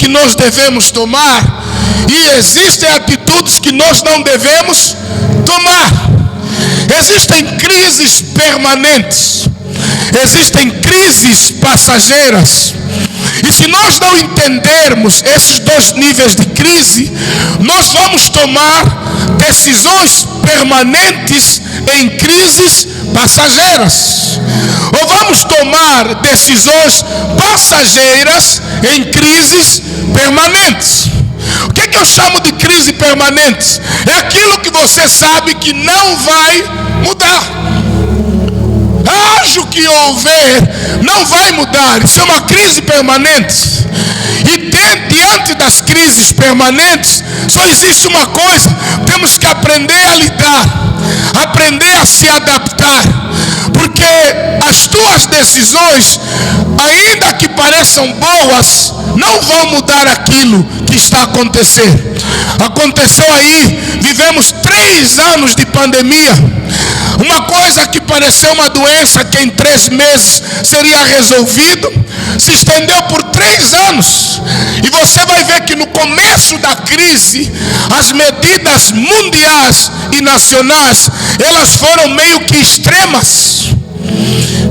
que nós devemos tomar e existem atitudes que nós não devemos tomar. Existem crises permanentes, existem crises passageiras. E se nós não entendermos esses dois níveis de crise, nós vamos tomar decisões permanentes em crises passageiras, ou vamos tomar decisões passageiras em crises permanentes. O que eu chamo de crise permanente? É aquilo que você sabe que não vai mudar. Haja o que houver, não vai mudar. Isso é uma crise permanente. E diante das crises permanentes, só existe uma coisa: temos que aprender a lidar, aprender a se adaptar. Porque as tuas decisões, ainda que pareçam boas, não vão mudar aquilo que está acontecendo. Aconteceu aí, vivemos 3 anos de pandemia. Uma coisa que pareceu uma doença que em 3 meses seria resolvido, se estendeu por 3 anos. E você vai ver que no começo da crise, as medidas mundiais e nacionais, elas foram meio que extremas.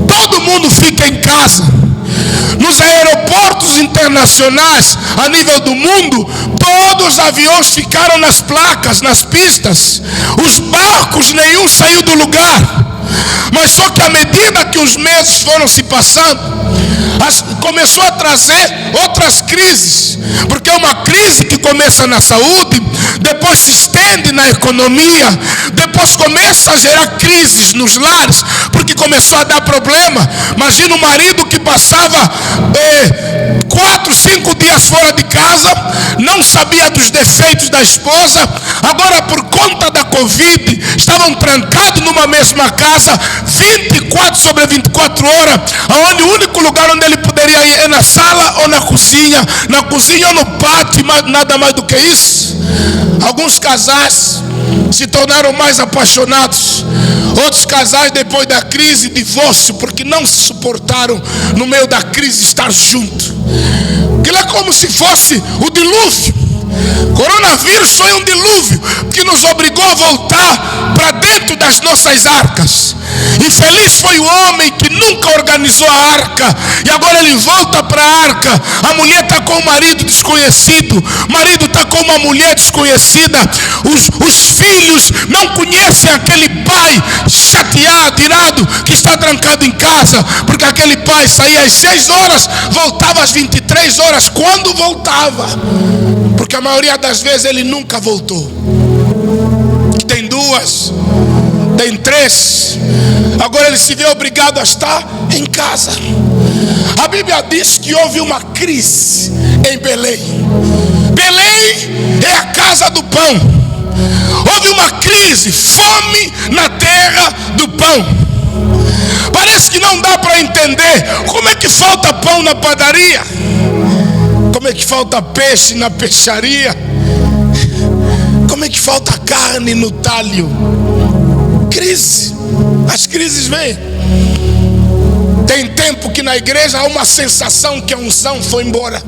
Todo mundo fica em casa. Nos aeroportos internacionais a nível do mundo, todos os aviões ficaram nas placas, nas pistas. Os barcos, nenhum saiu do lugar. Mas só que à medida que os meses foram se passando, começou a trazer outras crises. Porque é uma crise que começa na saúde, depois se estende na economia, depois começa a gerar crises nos lares, porque começou a dar problema. Imagina um marido que passava 4, 5 dias fora de casa, não sabia dos defeitos da esposa, agora por conta da Covid, estavam trancados numa mesma casa, 24/24 horas, onde o único lugar onde ele poderia ir é na sala ou na cozinha ou no pátio, nada mais do que isso. Alguns casais se tornaram mais apaixonados, outros casais depois da crise, divórcio, porque não se suportaram no meio da crise estar junto. Aquilo é como se fosse o dilúvio. Coronavírus foi um dilúvio que nos obrigou a voltar para dentro das nossas arcas. Infeliz foi o homem que nunca organizou a arca e agora ele volta para a arca. A mulher está com o marido desconhecido, o marido está com uma mulher desconhecida. Os filhos não conhecem aquele pai chateado, irado, que está trancado em casa, porque aquele pai saía às 6 horas, voltava às 23 horas, quando voltava, porque a maioria das vezes ele nunca voltou. Tem 2, tem 3, agora ele se vê obrigado a estar em casa. A Bíblia diz que houve uma crise em Belém. Belém é a casa do pão. Houve uma crise, fome na terra do pão. Parece que não dá para entender como é que falta pão na padaria, como é que falta peixe na peixaria, como é que falta carne no talho. Crise, as crises vêm. Tem tempo que na igreja há uma sensação que a unção foi embora,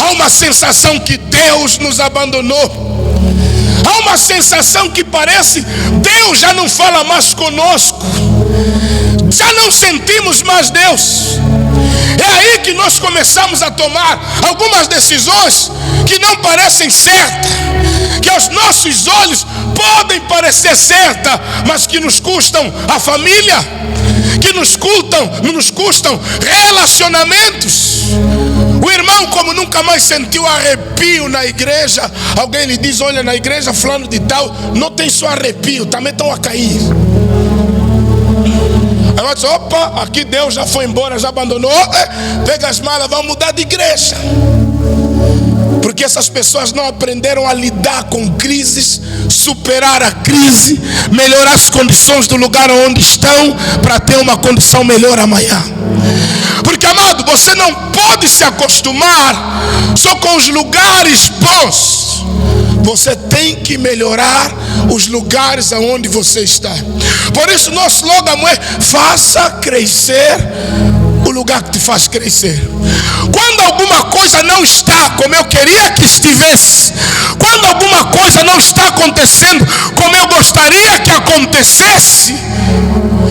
há uma sensação que Deus nos abandonou, há uma sensação que parece Deus já não fala mais conosco, já não sentimos mais Deus. É aí que nós começamos a tomar algumas decisões que não parecem certas, que aos nossos olhos podem parecer certas, mas que nos custam a família, que nos custam relacionamentos. O irmão, como nunca mais sentiu arrepio na igreja, alguém lhe diz: olha, na igreja fulano de tal não tem só arrepio, também estão a cair. Aí ela diz: opa, aqui Deus já foi embora, já abandonou, pega as malas, vamos mudar de igreja. Porque essas pessoas não aprenderam a lidar com crises, superar a crise, melhorar as condições do lugar onde estão, para ter uma condição melhor amanhã. Porque, amado, você não pode se acostumar só com os lugares bons. Você tem que melhorar os lugares aonde você está. Por isso nosso slogan é: faça crescer o lugar que te faz crescer. Quando alguma coisa coisa não está como eu queria que estivesse, quando alguma coisa não está acontecendo como eu gostaria que acontecesse,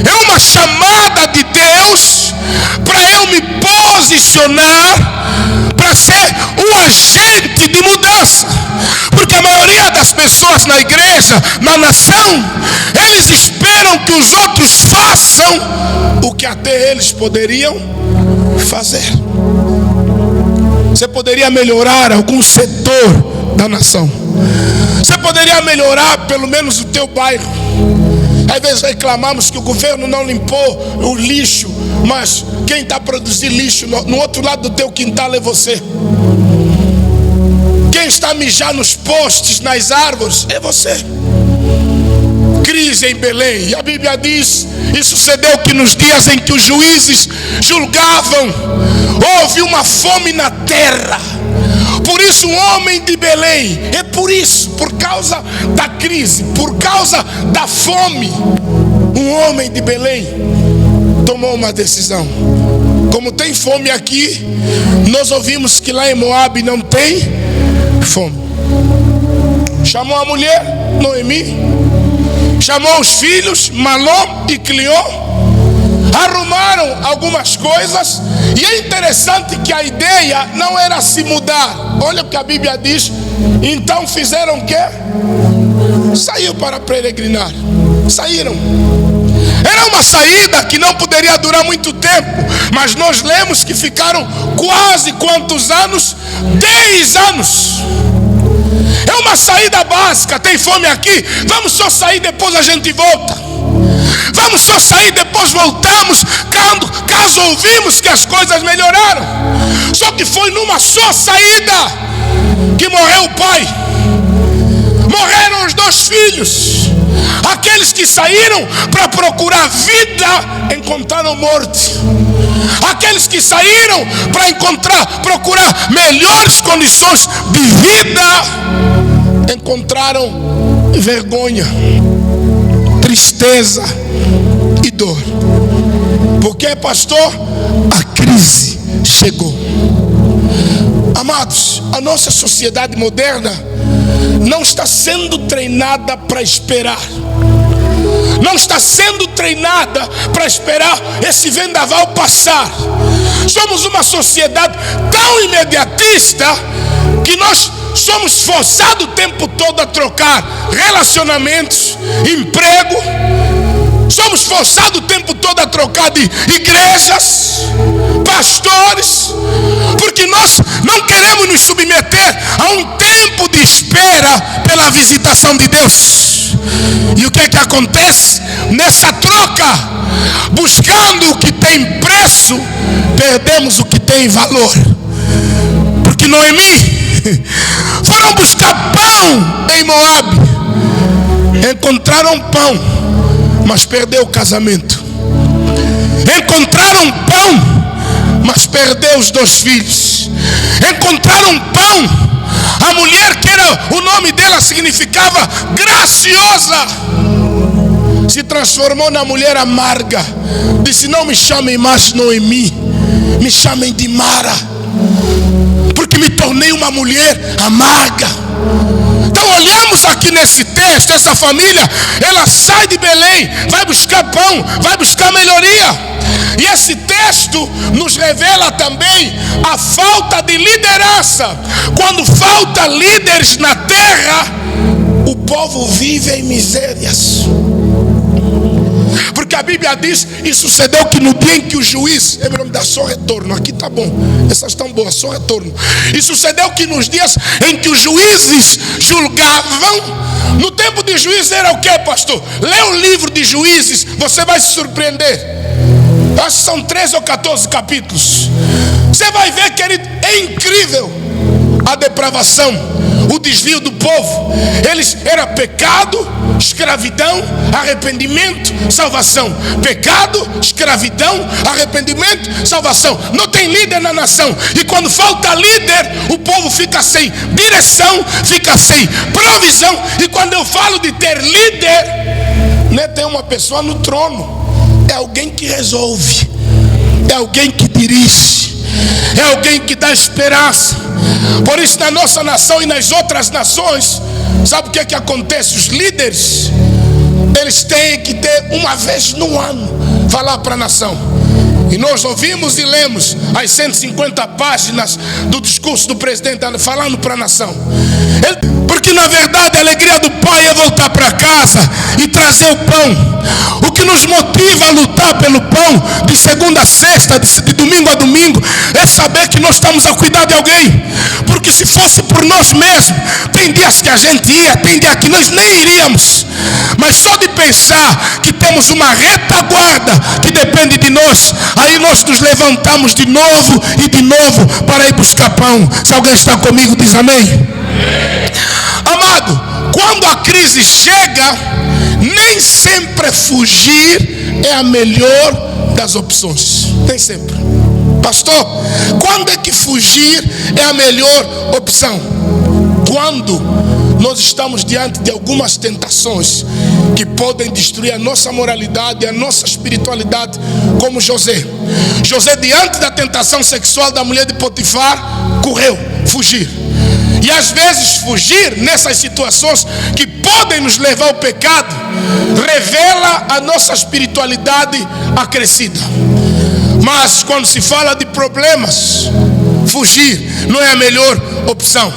é uma chamada de Deus para eu me posicionar, para ser um agente de mudança. Porque a maioria das pessoas na igreja, na nação, eles esperam que os outros façam o que até eles poderiam fazer. Você poderia melhorar algum setor da nação. Você poderia melhorar pelo menos o teu bairro. Às vezes reclamamos que o governo não limpou o lixo, mas quem está produzindo lixo no outro lado do teu quintal é você. Quem está a mijar nos postes, nas árvores, é você. Crise em Belém, e a Bíblia diz, e sucedeu que nos dias em que os juízes julgavam, houve uma fome na terra. Por isso um homem de Belém, é por isso, por causa da crise, por causa da fome, um homem de Belém tomou uma decisão. Como tem fome aqui, nós ouvimos que lá em Moabe não tem fome. Chamou a mulher, Noemi, chamou os filhos, Malom e Cleon, arrumaram algumas coisas, e é interessante que a ideia não era se mudar. Olha o que a Bíblia diz. Então fizeram o quê? Saiu para peregrinar. Saíram. Era uma saída que não poderia durar muito tempo, mas nós lemos que ficaram quase quantos anos? 10 anos. É uma saída básica. Tem fome aqui? Vamos só sair, depois a gente volta. Vamos só sair, depois voltamos, caso ouvimos que as coisas melhoraram. Só que foi numa só saída que morreu o pai, morreram os 2 filhos. Aqueles que saíram para procurar vida encontraram morte. Aqueles que saíram para procurar melhores condições de vida encontraram vergonha, tristeza e dor. Porque, pastor, a crise chegou. Amados, a nossa sociedade moderna não está sendo treinada para esperar. Não está sendo treinada para esperar esse vendaval passar. Somos uma sociedade tão imediatista que nós somos forçados o tempo todo a trocar relacionamentos, emprego. Somos forçados o tempo todo a trocar de igrejas, pastores, porque nós não queremos nos submeter a um tempo de espera pela visitação de Deus. E o que é que acontece? Nessa troca, buscando o que tem preço, perdemos o que tem valor. Porque Noemi foram buscar pão em Moabe, encontraram pão, mas perdeu o casamento. Encontraram pão, mas perdeu os 2 filhos. Encontraram pão, a mulher que era, o nome dela significava graciosa, se transformou na mulher amarga. Disse: não me chamem mais Noemi, me chamem de Mara, porque me tornei uma mulher amarga. Então olhamos aqui nesse texto, essa família, ela sai de Belém, vai buscar pão, vai buscar melhoria. E esse texto nos revela também a falta de liderança. Quando falta líderes na terra, o povo vive em misérias. Porque a Bíblia diz, e sucedeu que no dia em que o juiz, é melhor me dar só retorno, aqui tá bom, essas estão boas, só retorno. E sucedeu que nos dias em que os juízes julgavam, no tempo de juízes era o que, pastor? Lê o livro de Juízes, você vai se surpreender. Acho que são 13 ou 14 capítulos. Você vai ver, querido, é incrível a depravação, o desvio do povo. Era pecado, escravidão, arrependimento, salvação. Pecado, escravidão, arrependimento, salvação. Não tem líder na nação. E quando falta líder, o povo fica sem direção, fica sem provisão. E quando eu falo de ter líder, não é ter uma pessoa no trono. É alguém que resolve, é alguém que dirige, é alguém que dá esperança. Por isso, na nossa nação e nas outras nações, sabe o que acontece? Os líderes, eles têm que ter uma vez no ano falar para a nação. E nós ouvimos e lemos as 150 páginas do discurso do presidente falando para a nação. Porque na verdade a alegria do pai é voltar para casa e trazer o pão. O que nos motiva a lutar pelo pão de segunda a sexta, de domingo a domingo, é saber que nós estamos a cuidar de alguém. Porque se fosse por nós mesmos, tem dias que a gente ia, tem dias que nós nem iríamos. Mas só de pensar que temos uma retaguarda que depende de nós, aí nós nos levantamos de novo e de novo para ir buscar pão. Se alguém está comigo, diz amém. Amado, quando a crise chega, nem sempre fugir é a melhor das opções. Nem sempre. Pastor, quando é que fugir é a melhor opção? Quando nós estamos diante de algumas tentações que podem destruir a nossa moralidade, a nossa espiritualidade, como José. José, diante da tentação sexual da mulher de Potifar, correu, fugiu. E às vezes fugir nessas situações que podem nos levar ao pecado, revela a nossa espiritualidade acrescida. Mas quando se fala de problemas, fugir não é a melhor opção.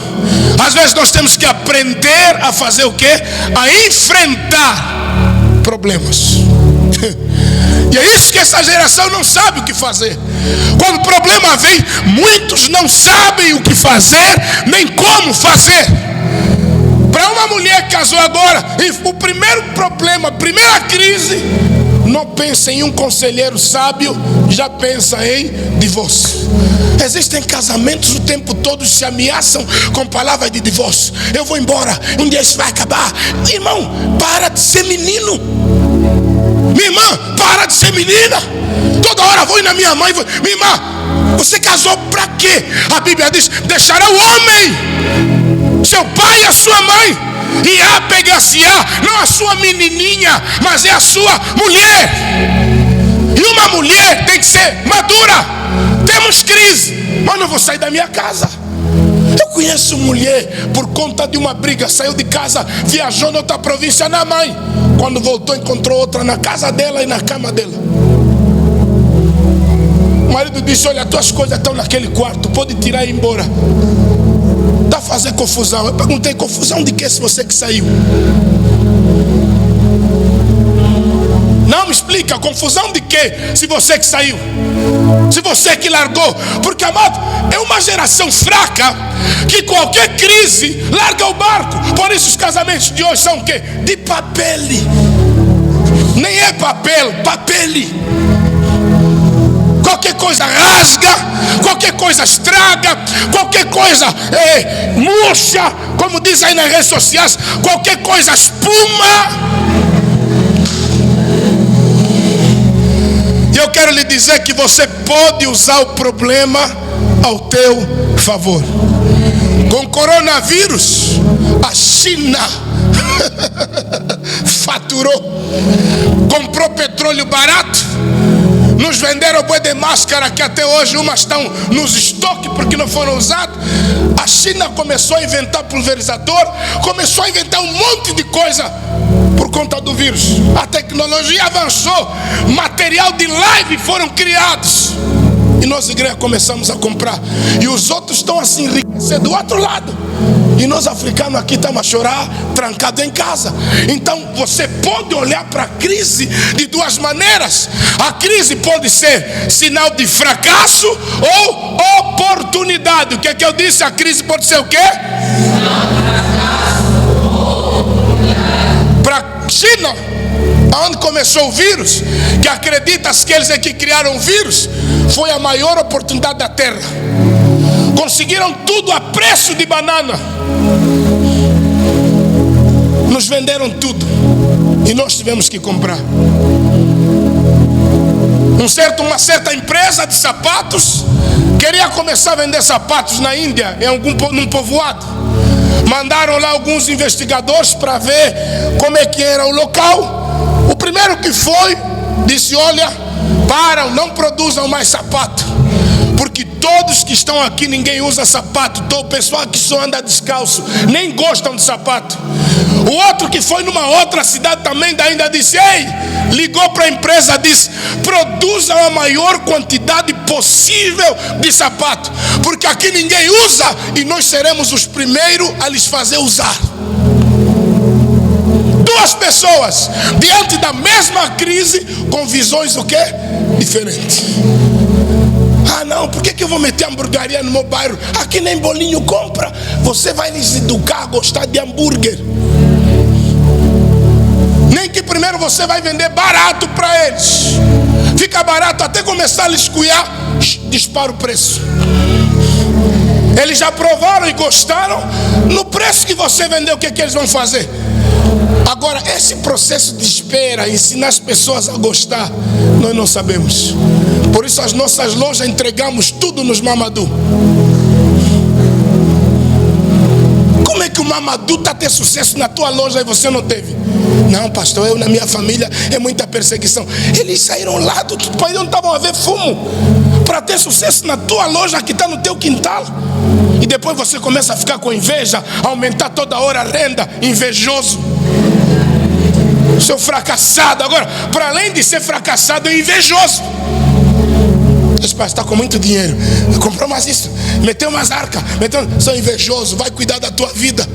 Às vezes nós temos que aprender a fazer o quê? A enfrentar problemas. E é isso que essa geração não sabe o que fazer. Quando o problema vem, muitos não sabem o que fazer, nem como fazer. Para uma mulher que casou agora, o primeiro problema, a primeira crise, não pensa em um conselheiro sábio, já pensa em divórcio. Existem casamentos o tempo todo se ameaçam com palavras de divórcio. Eu vou embora, um dia isso vai acabar. Irmão, para de ser menino. Minha irmã, para de ser menina. Toda hora vou ir na minha mãe. Minha irmã, você casou para quê? A Bíblia diz: deixará o homem, seu pai e a sua mãe, e apegar-se-á, não a sua menininha, mas é a sua mulher. E uma mulher tem que ser madura. Temos crise, mas não vou sair da minha casa. Eu conheço mulher, por conta de uma briga, saiu de casa, viajou na outra província na mãe. Quando voltou, encontrou outra na casa dela e na cama dela. O marido disse: olha, tuas coisas estão naquele quarto, pode tirar e ir embora. Está a fazer confusão. Eu perguntei: confusão de que se você que saiu? Não me explica, confusão de que se você que saiu? Se você que largou? Porque, amado, é uma geração fraca que qualquer crise larga o barco. Por isso os casamentos de hoje são o quê? De papel. Nem é papel, papel. Qualquer coisa rasga, qualquer coisa estraga, qualquer coisa murcha, como diz aí nas redes sociais, qualquer coisa espuma. E eu quero lhe dizer que você pode usar o problema ao teu favor. Com o coronavírus, a China faturou, comprou petróleo barato, nos venderam boi de máscara que até hoje umas estão nos estoques porque não foram usados. A China começou a inventar pulverizador, começou a inventar um monte de coisa por conta do vírus. A tecnologia avançou, material de live foram criados, e nós, igreja, começamos a comprar. E os outros estão assim enriquecendo do outro lado, e nós africanos aqui estamos a chorar, trancados em casa. Então você pode olhar para a crise de duas maneiras. A crise pode ser sinal de fracasso ou oportunidade. O que é que eu disse? A crise pode ser o quê? Sinal de fracasso ou oportunidade. Para China, onde começou o vírus, que acredita-se que eles é que criaram o vírus, foi a maior oportunidade da terra. Conseguiram tudo a preço de banana. Nos venderam tudo e nós tivemos que comprar. Uma certa empresa de sapatos queria começar a vender sapatos na Índia, num povoado. Mandaram lá alguns investigadores para ver como é que era o local. O primeiro que foi disse: olha, param, não produzam mais sapato, Porque todos que estão aqui, ninguém usa sapato. O pessoal que só anda descalço, nem gostam de sapato. O outro que foi numa outra cidade também ainda disse: ei, ligou para a empresa, disse: produzam a maior quantidade possível de sapato, porque aqui ninguém usa e nós seremos os primeiros a lhes fazer usar. Duas pessoas diante da mesma crise, com visões o quê? Diferentes. Ah não, por que eu vou meter hamburgueria no meu bairro? Aqui nem bolinho compra. Você vai lhes educar a gostar de hambúrguer. Nem que primeiro você vai vender barato para eles. Fica barato até começar a lhes cuidar, dispara o preço. Eles já provaram e gostaram. No preço que você vendeu, o que eles vão fazer? Agora, esse processo de espera, ensinar as pessoas a gostar, nós não sabemos. Por isso as nossas lojas entregamos tudo nos Mamadou. Como é que o Mamadou está a ter sucesso na tua loja e você não teve? Não, pastor, eu na minha família é muita perseguição. Eles saíram lá do país onde estavam a ver fumo para ter sucesso na tua loja que está no teu quintal. E depois você começa a ficar com inveja, aumentar toda hora a renda, invejoso. Seu fracassado. Agora, para além de ser fracassado, é invejoso. Esse pai está com muito dinheiro, comprou mais isso, meteu mais arca, sou invejoso, vai cuidar da tua vida.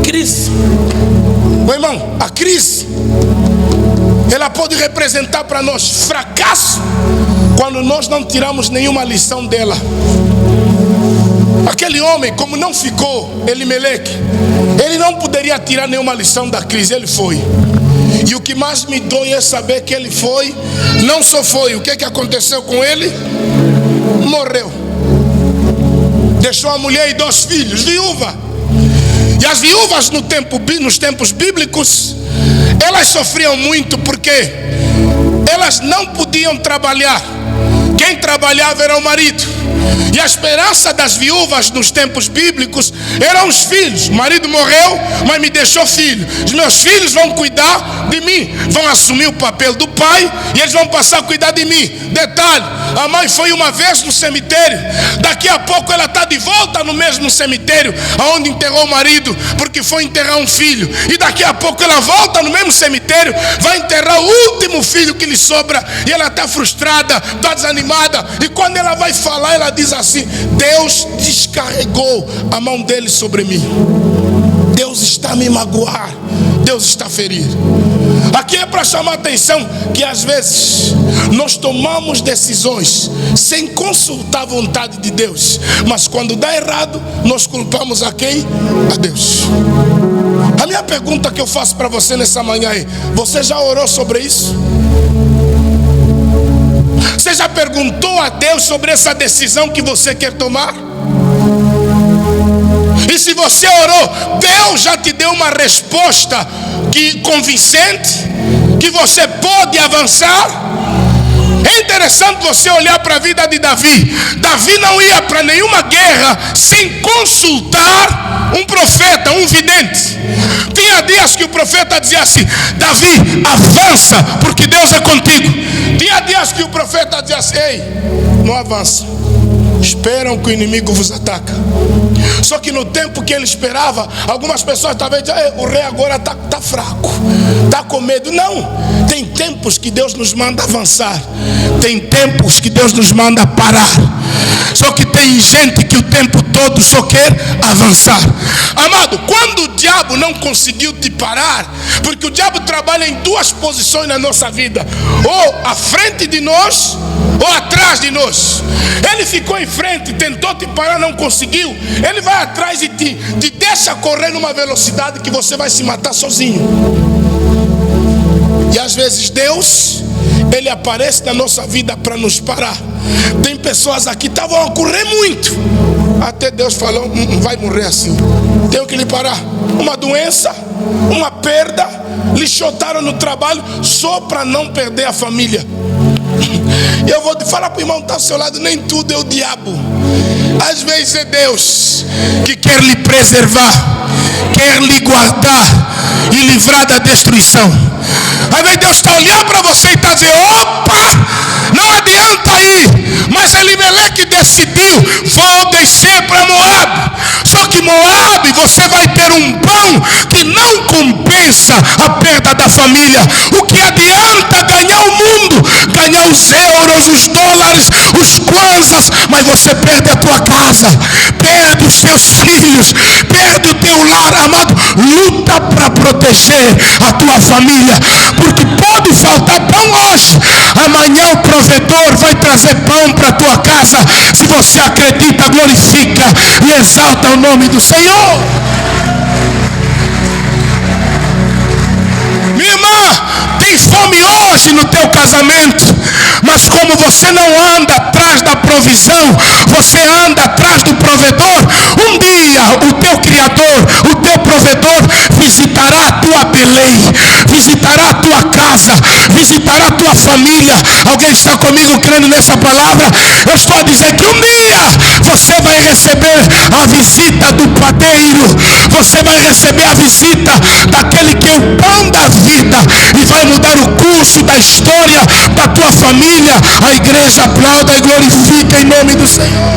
Crise. Meu irmão, a crise, ela pode representar para nós fracasso quando nós não tiramos nenhuma lição dela. Aquele homem, como não ficou Elimeleque, ele não poderia tirar nenhuma lição da crise, ele foi. E o que mais me dói é saber que ele foi, não só foi, o que aconteceu com ele? Morreu. Deixou a mulher e 2 filhos, viúva. E as viúvas nos tempos bíblicos, elas sofriam muito porque elas não podiam trabalhar. Quem trabalhava era o marido. E a esperança das viúvas nos tempos bíblicos eram os filhos. O marido morreu, mas me deixou filho. Os meus filhos vão cuidar de mim, vão assumir o papel do pai e eles vão passar a cuidar de mim. Detalhe, a mãe foi uma vez no cemitério, daqui a pouco ela está de volta no mesmo cemitério aonde enterrou o marido, porque foi enterrar um filho. E daqui a pouco ela volta no mesmo cemitério, vai enterrar o último filho que lhe sobra. E ela está frustrada, está desanimada. E quando ela vai falar, ela diz assim: Deus descarregou a mão dele sobre mim. Deus está a me magoar, Deus está a ferir. Aqui é para chamar a atenção que às vezes nós tomamos decisões sem consultar a vontade de Deus, mas quando dá errado, nós culpamos a quem? A Deus. A minha pergunta que eu faço para você nessa manhã é: você já orou sobre isso? Você já perguntou a Deus sobre essa decisão que você quer tomar? E se você orou, Deus já te deu uma resposta convincente, que você pode avançar? É interessante você olhar para a vida de Davi. Davi não ia para nenhuma guerra sem consultar um profeta, um vidente. Tinha dias que o profeta dizia assim: Davi, avança, porque Deus é contigo. Tinha dias que o profeta dizia assim: ei, não avança, esperam que o inimigo vos ataca. Só que no tempo que ele esperava, algumas pessoas talvez diziam: o rei agora está fraco, está com medo. Não, tem tempos que Deus nos manda avançar, tem tempos que Deus nos manda parar. Só que tem gente que o tempo todo só quer avançar. Amado, quando o diabo não conseguiu te parar, porque o diabo trabalha em 2 posições na nossa vida: ou à frente de nós, ou atrás de nós. Ele ficou em frente, tentou te parar, não conseguiu. Ele vai atrás e te deixa correr numa velocidade que você vai se matar sozinho. E às vezes Deus, Ele aparece na nossa vida para nos parar. Tem pessoas aqui que estavam a correr muito, até Deus falou: vai morrer assim, tenho que lhe parar. Uma doença, uma perda, lhe chotaram no trabalho só para não perder a família. E eu vou te falar para o irmão que está ao seu lado: nem tudo é o diabo. Às vezes é Deus que quer lhe preservar, quer lhe guardar e livrar da destruição. Às vezes Deus está olhando para você e está dizendo: opa, não adianta ir, Mas Elimeleque decidiu: vou descer para Moabe. Só que Moabe, você vai ter um pão que não compensa a perda da família. O que adianta ganhar o mundo, ganhar os euros, os dólares, os kwanzas, mas você perde a tua casa, perde os teus filhos, perde o teu lar. Amado, luta para proteger a tua família, porque pode faltar pão hoje, amanhã o provedor vai trazer pão para a tua casa. Se você acredita, glorifica e exalta o nome do Senhor. Minha irmã, tem fome hoje no teu casamento, mas como você não anda atrás da provisão, você anda atrás do provedor. Um dia o teu Criador, o teu provedor visitará a tua Belém, visitará a tua casa, visitará a tua família. Alguém está comigo crendo nessa palavra? Eu estou a dizer que um dia você vai receber a visita do padeiro, você vai receber a visita daquele que é o pão da vida e vai mudar o curso da história da tua família. A igreja aplauda e glorifica em nome do Senhor.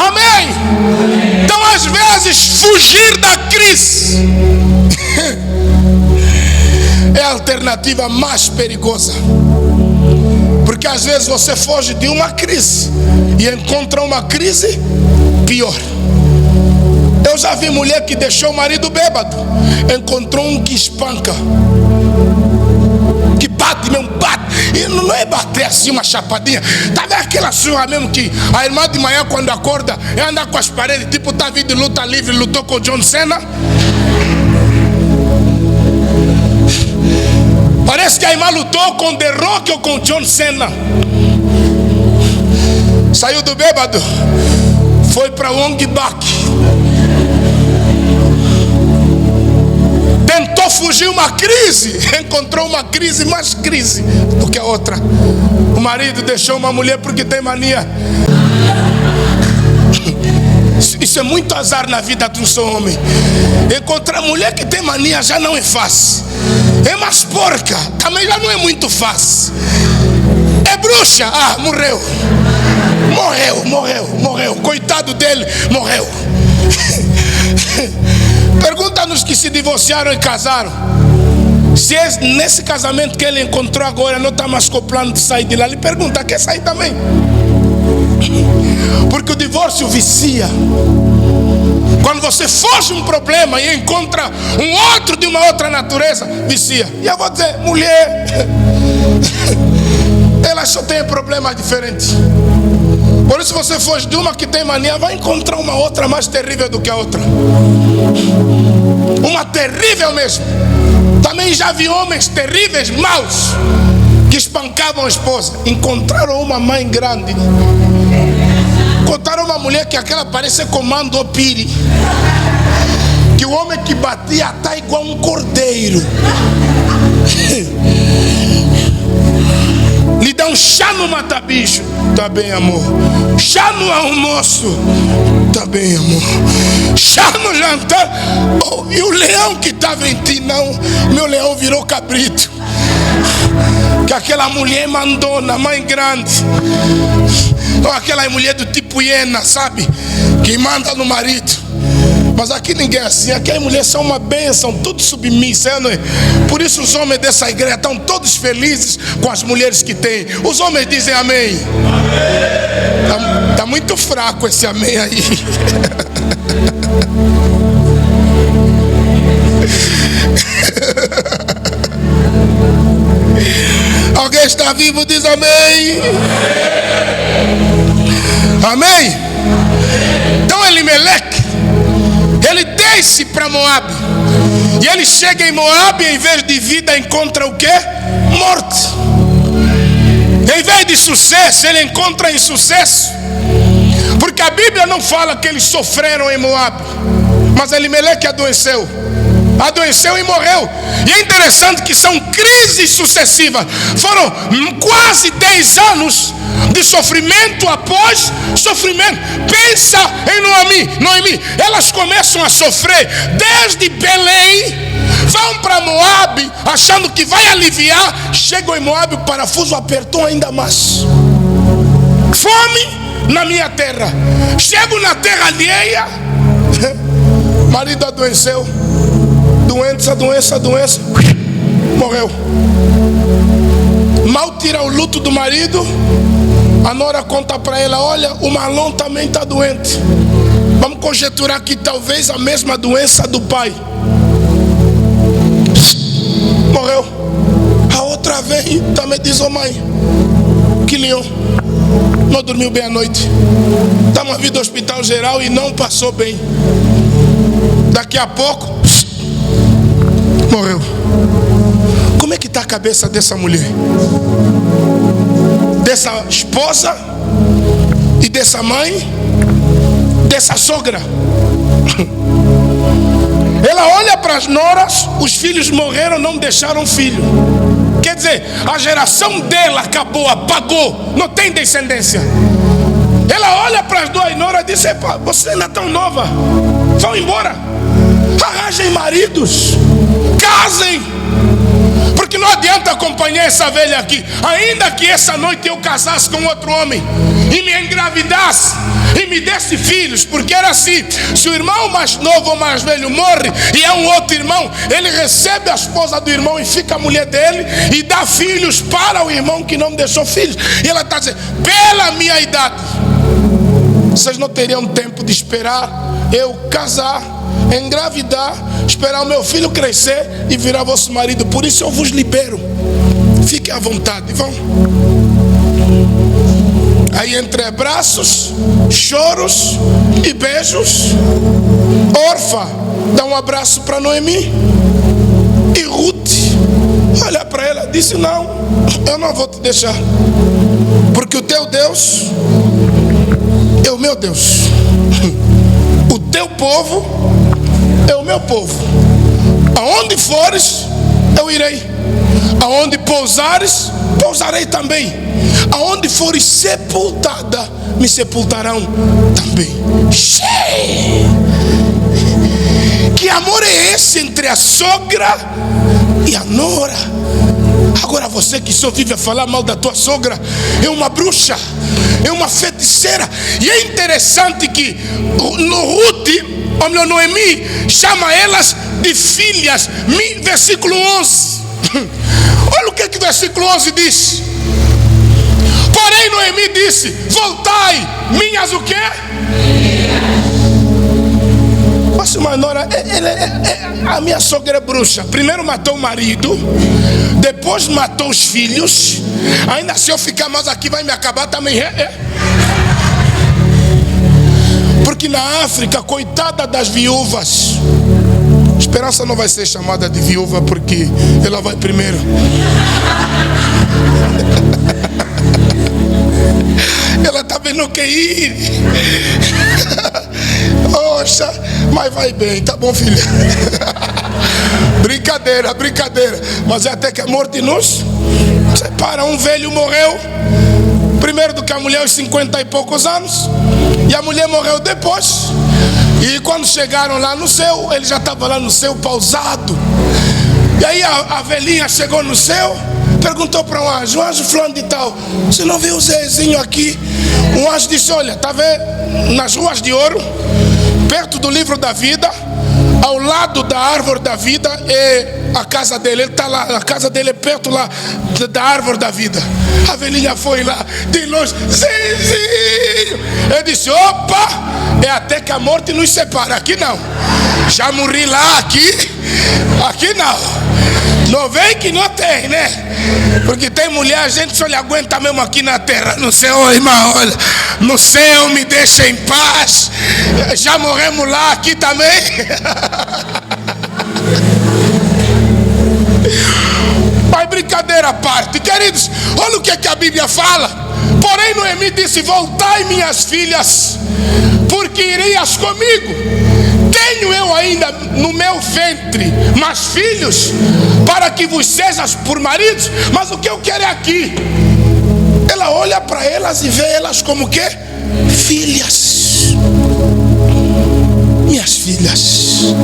Amém. Então, às vezes, fugir da crise é a alternativa mais perigosa. Porque às vezes você foge de uma crise e encontra uma crise pior. Eu já vi mulher que deixou o marido bêbado, encontrou um que espanca, que bate mesmo, bate. E não é bater assim uma chapadinha. Tá vendo aquela surra mesmo que a irmã de manhã quando acorda é andar com as paredes, tipo tá vindo de luta livre, lutou com o John Cena. Parece que a irmã lutou com The Rock ou com John Cena. Saiu do bêbado, foi para Ong Bak. Tentou fugir uma crise, encontrou uma crise mais crise do que a outra. O marido deixou uma mulher porque tem mania. Isso é muito azar na vida de um só homem. Encontrar mulher que tem mania já não é fácil. É mais porca, também já não é muito fácil. É bruxa, morreu. Morreu. Coitado dele, morreu. Pergunta-nos que se divorciaram e casaram. Se é nesse casamento que ele encontrou agora não está mais com o plano de sair de lá, ele pergunta: quer sair também? Porque o divórcio vicia. Quando você foge um problema e encontra um outro de uma outra natureza, vicia. E eu vou dizer, mulher, elas só têm problemas diferentes. Por isso você foge de uma que tem mania, vai encontrar uma outra mais terrível do que a outra. Uma terrível mesmo. Também já vi homens terríveis, maus, que espancavam a esposa. Encontraram uma mãe grande. Encontraram uma mulher que aquela parece comando o piri. Que o homem que batia está igual um cordeiro. Lhe dá um chá no mata-bicho. Tá bem, amor. Chá no almoço. Tá bem, amor. Chá no jantar. E o leão que estava em ti, não. Meu leão virou cabrito. Que aquela mulher mandona, mãe grande. Ou aquela mulher do tipo hiena, sabe? Que manda no marido. Mas aqui ninguém é assim. Aqui as mulheres são uma bênção, tudo submissa, não é? Por isso os homens dessa igreja estão todos felizes com as mulheres que têm. Os homens dizem amém. Tá muito fraco esse amém aí. Alguém está vivo, diz amém. Amém. Então Elimeleque, ele desce para Moabe. E ele chega em Moabe, em vez de vida encontra o quê? Morte. Em vez de sucesso, ele encontra insucesso. Porque a Bíblia não fala que eles sofreram em Moabe, mas Elimeleque adoeceu. adoeceu e morreu. E é interessante que são crises sucessivas. Foram quase 10 anos de sofrimento após sofrimento. Pensa em Noemi. Elas começam a sofrer desde Belém, vão para Moabe achando que vai aliviar. Chegam em Moabe, o parafuso apertou ainda mais. Fome na minha terra. Chego na terra alheia, marido adoeceu, doença, morreu. Mal tira o luto do marido, a nora conta para ela: olha, o Marlon também está doente. Vamos conjecturar que talvez a mesma doença do pai. Morreu. A outra vem, também diz: ô mãe, que leão, não dormiu bem à noite. Estamos vindo ao hospital geral e não passou bem. Daqui a pouco, morreu. Como é que está a cabeça dessa mulher? Dessa esposa e dessa mãe, dessa sogra. Ela olha para as noras, os filhos morreram, não deixaram filho. Quer dizer, a geração dela acabou, apagou, não tem descendência. Ela olha para as duas noras e diz: epa, você ainda é tão nova, vão embora, arranjem maridos, casem, porque não adianta acompanhar essa velha aqui. Ainda que essa noite eu casasse com outro homem e me engravidasse e me desse filhos, porque era assim: se o irmão mais novo ou mais velho morre e é um outro irmão, ele recebe a esposa do irmão e fica a mulher dele e dá filhos para o irmão que não deixou filhos. E ela está dizendo: pela minha idade, vocês não teriam tempo de esperar eu casar, engravidar, esperar o meu filho crescer e virar vosso marido. Por isso eu vos libero, fiquem à vontade, vão. Aí entre abraços, choros e beijos, Orfa dá um abraço para Noemi. E Ruth olha para ela e disse: não, eu não vou te deixar, porque o teu Deus é o meu Deus, o teu povo é o meu povo. Aonde fores, eu irei. Aonde pousares, pousarei também. Aonde fores sepultada, me sepultarão também. Que amor é esse entre a sogra e a nora? Agora você que só vive a falar mal da tua sogra é uma bruxa, é uma feiticeira. E é interessante que Noemi chama elas de filhas. Versículo 11. Olha o que o versículo 11 diz. Porém Noemi disse: voltai, minhas o quê? Mas uma nora, a minha sogra é bruxa. Primeiro matou o marido, depois matou os filhos. Ainda se eu ficar mais aqui vai me acabar também. Porque na África, coitada das viúvas, Esperança não vai ser chamada de viúva porque ela vai primeiro. Ela está vendo que ir. Poxa, mas vai bem, tá bom, filha? Brincadeira, brincadeira. Mas é até que a morte nos separa. Um velho morreu primeiro do que a mulher aos 50 e poucos anos, e a mulher morreu depois. E quando chegaram lá no céu, ele já estava lá no céu pausado. E aí a velhinha chegou no céu, perguntou para um anjo fulano de tal, você não viu o Zezinho aqui? Um anjo disse, olha, está vendo nas ruas de ouro, perto do livro da vida, ao lado da árvore da vida é a casa dele. Ele está lá, a casa dele é perto lá da árvore da vida. A velhinha foi lá, de longe, Zezinho. Ele disse, opa, é até que a morte nos separa. Aqui não, já morri lá, aqui não. Não vem que não tem, né? Porque tem mulher, a gente só lhe aguenta mesmo aqui na terra. No céu, irmão, olha, no céu me deixa em paz. Já morremos lá, aqui também. Mas brincadeira à parte, queridos, olha o que a Bíblia fala. Porém Noemi disse, voltai minhas filhas, porque irias comigo. tenho eu ainda no meu ventre mais filhos, para que vos sejas por maridos? Mas o que eu quero é aqui. Ela olha para elas e vê elas como que? Filhas. Minhas filhas.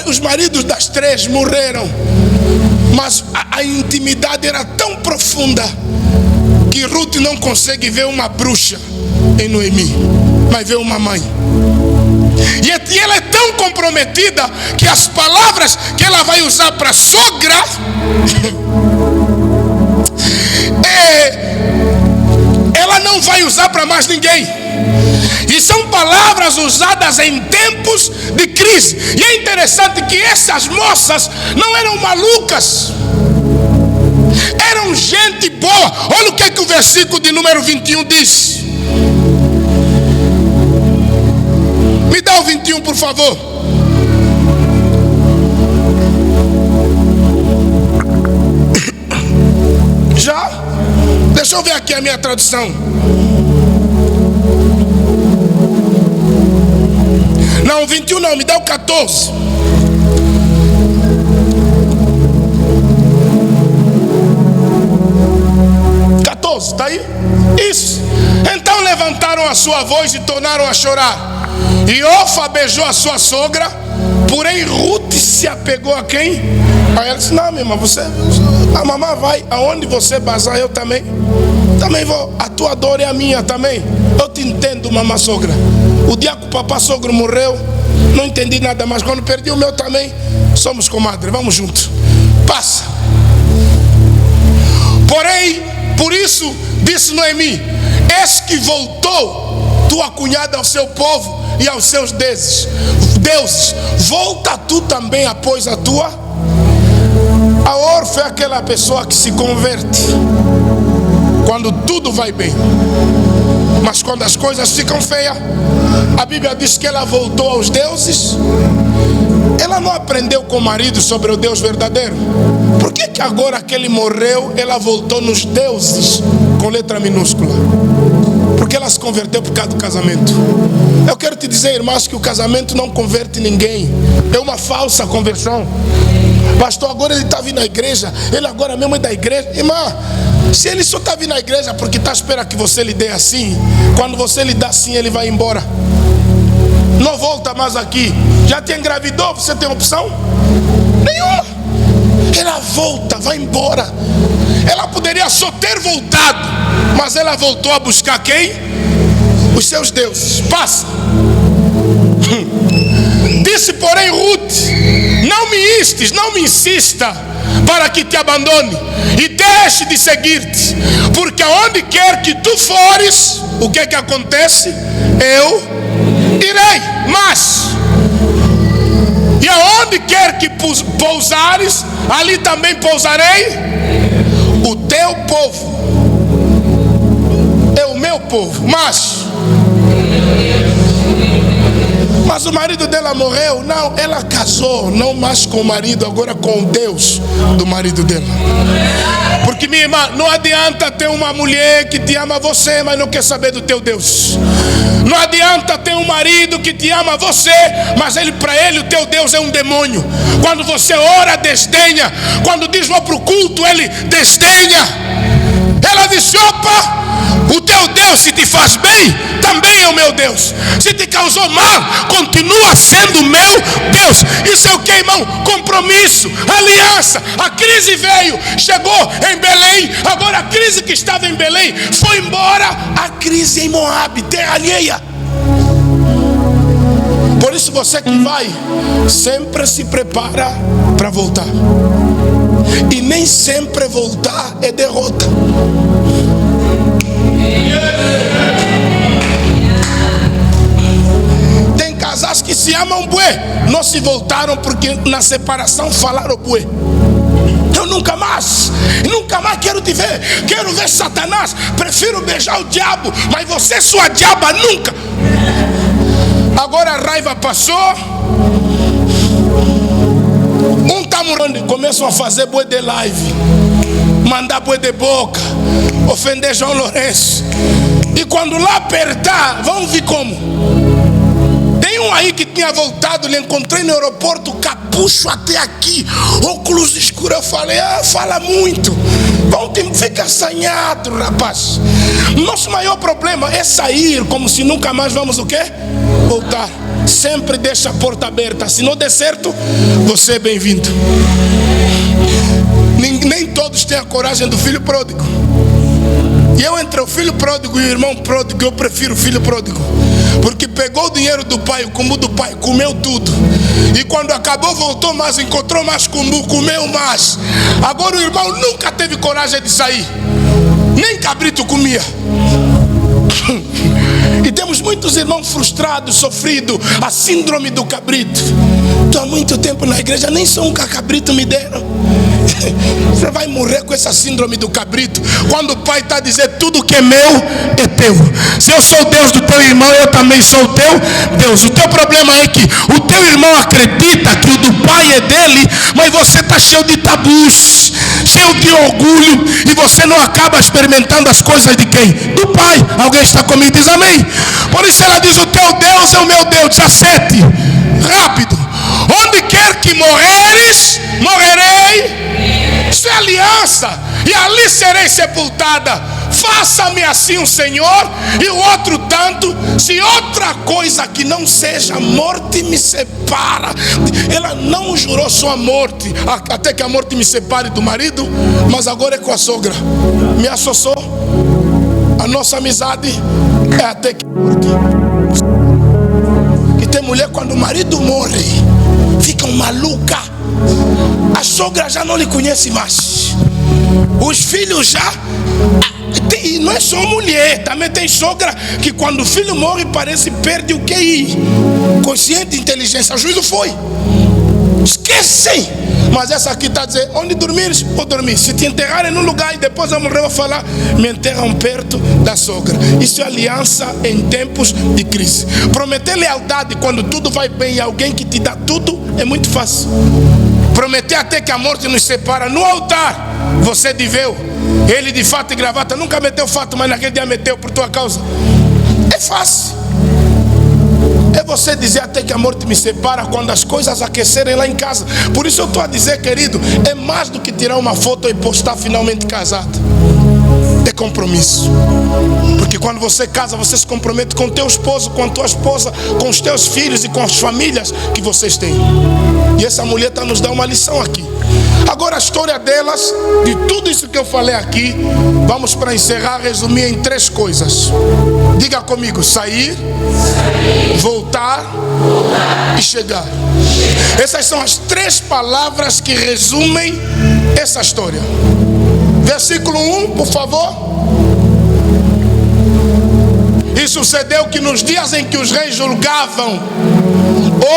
Os maridos das três morreram, mas a intimidade era tão profunda que Ruth não consegue ver uma bruxa em Noemi, mas vê uma mãe. E ela é tão comprometida que as palavras que ela vai usar para a sogra ela não vai usar para mais ninguém. E são palavras usadas em tempos de crise. E é interessante que essas moças não eram malucas, eram gente boa. Olha o que o versículo de número 21 diz. Me dá o 21, por favor. Já? Deixa eu ver aqui a minha tradução. Não, 21 não, me dá o 14. Está aí? Isso. Então levantaram a sua voz e tornaram a chorar. E Orfa beijou a sua sogra, porém Ruth se apegou a quem? Aí ela disse: não, minha irmã, a mamãe vai aonde você bazar, eu também vou. A tua dor é a minha também. Eu te entendo, mamãe sogra. O dia que o papá sogro morreu, não entendi nada, mas quando perdi o meu também, somos comadre, vamos juntos. Passa. Porém, por isso disse Noemi: eis que voltou tua cunhada ao seu povo e aos seus deuses. Volta tu também após a tua. A órfã é aquela pessoa que se converte quando tudo vai bem, mas quando as coisas ficam feias, a Bíblia diz que ela voltou aos deuses. Ela não aprendeu com o marido sobre o Deus verdadeiro. Por que agora que ele morreu, ela voltou nos deuses com letra minúscula? Porque ela se converteu por causa do casamento. Eu quero te dizer, irmãos, que o casamento não converte ninguém. É uma falsa conversão. Pastor, agora ele está vindo à igreja, ele agora mesmo é da igreja. Irmã, se ele só está vindo à igreja porque está esperando que você lhe dê assim, quando você lhe dá assim, ele vai embora. Não volta mais aqui. Já te engravidou? Você tem opção? Nenhuma. Ela volta, vai embora. Ela poderia só ter voltado, mas ela voltou a buscar quem? Os seus deuses. Passa. Disse, porém, Ruth: não me insista para que te abandone e deixe de seguir-te, porque aonde quer que tu fores, o que acontece? Eu irei, mas e aonde quer que pousares, ali também pousarei. O teu povo é o meu povo. Mas o marido dela morreu. Não, ela casou, não mais com o marido, agora com o Deus do marido dela. Porque, minha irmã, não adianta ter uma mulher que te ama você, mas não quer saber do teu Deus. Não adianta ter um marido que te ama você, mas para ele o teu Deus é um demônio. Quando você ora, desdenha. Quando diz vou para o culto, ele desdenha. Ela disse: opa, o teu Deus, se te faz bem, também é o meu Deus. Se te causou mal, continua sendo o meu Deus. Isso é o que, irmão? Compromisso, aliança. A crise veio, chegou em Belém. Agora a crise que estava em Belém foi embora. A crise em Moabe, terra alheia. Por isso você que vai, sempre se prepara para voltar. E nem sempre voltar é derrota. Tem casais que se amam bué, não se voltaram porque na separação falaram bué. Eu nunca mais quero te ver. Quero ver Satanás, prefiro beijar o diabo, mas você, sua diaba, nunca. Agora a raiva passou. Tá morando, começam a fazer boi de live, mandar boi de boca, ofender João Lourenço. E quando lá apertar, vão vir como? Tem um aí que tinha voltado, lhe encontrei no aeroporto, capucho até aqui, óculos escuros. Eu falei, fala muito. Fica assanhado, rapaz. Nosso maior problema é sair como se nunca mais vamos o quê? Voltar. Sempre deixa a porta aberta. Se não der certo, você é bem-vindo. Nem todos têm a coragem do filho pródigo. E eu, entre o filho pródigo e o irmão pródigo, eu prefiro o filho pródigo, porque pegou o dinheiro do pai, o cumbu do pai, comeu tudo. E quando acabou, voltou mais, encontrou mais cumbu, comeu mais. Agora o irmão nunca teve coragem de sair. Nem cabrito comia. E temos muitos irmãos frustrados, sofridos, a síndrome do cabrito. Estou há muito tempo na igreja, nem só um cabrito me deram. Você vai morrer com essa síndrome do cabrito, quando o pai está dizendo, tudo que é meu é teu. Se eu sou o Deus do teu irmão, eu também sou o teu Deus. O teu problema é que o teu irmão acredita que o do pai é dele, mas você está cheio de tabus, cheio de orgulho, e você não acaba experimentando as coisas de quem? Do pai. Alguém está comigo? Diz amém. Por isso ela diz, o teu Deus é o meu Deus. 17, rápido. Onde quer que morreres, morrerei. Isso é aliança, e ali serei sepultada. Faça-me assim o Senhor, e o outro tanto, se outra coisa que não seja a morte me separa. Ela não jurou só a morte, até que a morte me separe do marido, mas agora é com a sogra. Me associou. A nossa amizade é até que a morte. E tem mulher, quando o marido morre, ficam maluca. A sogra já não lhe conhece mais. Os filhos já. E não é só mulher, também tem sogra que quando o filho morre parece que perde o QI, consciente, inteligência, o juízo foi. Esquecem. Mas essa aqui está dizendo, onde dormires, vou dormir. Se te enterrarem num lugar e depois eu morrer, eu vou falar, me enterram perto da sogra. Isso é aliança em tempos de crise. Prometer lealdade quando tudo vai bem e alguém que te dá tudo é muito fácil. Prometer até que a morte nos separa no altar, você deveu. Ele de fato e gravata nunca meteu fato, mas naquele dia meteu por tua causa. É fácil. É você dizer até que a morte me separa quando as coisas aquecerem lá em casa. Por isso eu estou a dizer, querido, é mais do que tirar uma foto e postar finalmente casado. É compromisso. Porque quando você casa, você se compromete com teu esposo, com a tua esposa, com os teus filhos e com as famílias que vocês têm. E essa mulher está nos dando uma lição aqui. Agora a história delas, de tudo isso que eu falei aqui, vamos para encerrar, resumir em 3 coisas. Diga comigo, sair, voltar e chegar. Essas são as 3 palavras que resumem essa história. Versículo 1, por favor. E sucedeu que nos dias em que os reis julgavam,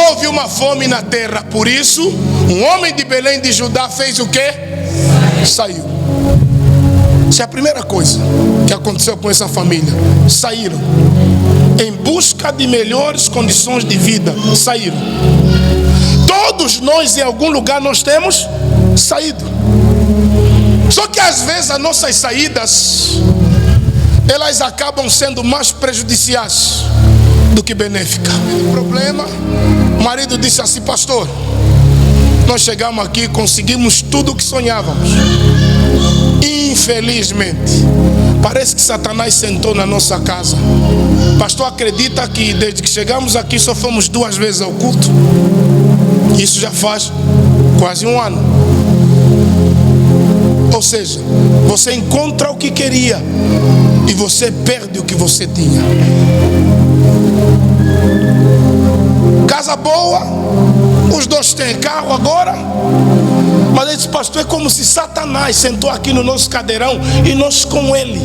houve uma fome na terra. Por isso, um homem de Belém de Judá fez o quê? Saiu. Essa é a primeira coisa que aconteceu com essa família. Saíram em busca de melhores condições de vida. Saíram. Todos nós em algum lugar nós temos saído. Só que às vezes as nossas saídas, elas acabam sendo mais prejudiciais do que benéficas. O problema, o marido disse assim, pastor, nós chegamos aqui, conseguimos tudo o que sonhávamos. Infelizmente, parece que Satanás sentou na nossa casa. Pastor, acredita que desde que chegamos aqui só fomos 2 vezes ao culto? Isso já faz quase 1 ano. Ou seja, você encontra o que queria e você perde o que você tinha. Casa boa, os 2 têm carro agora. Mas ele disse, pastor, é como se Satanás sentou aqui no nosso cadeirão e nós com ele.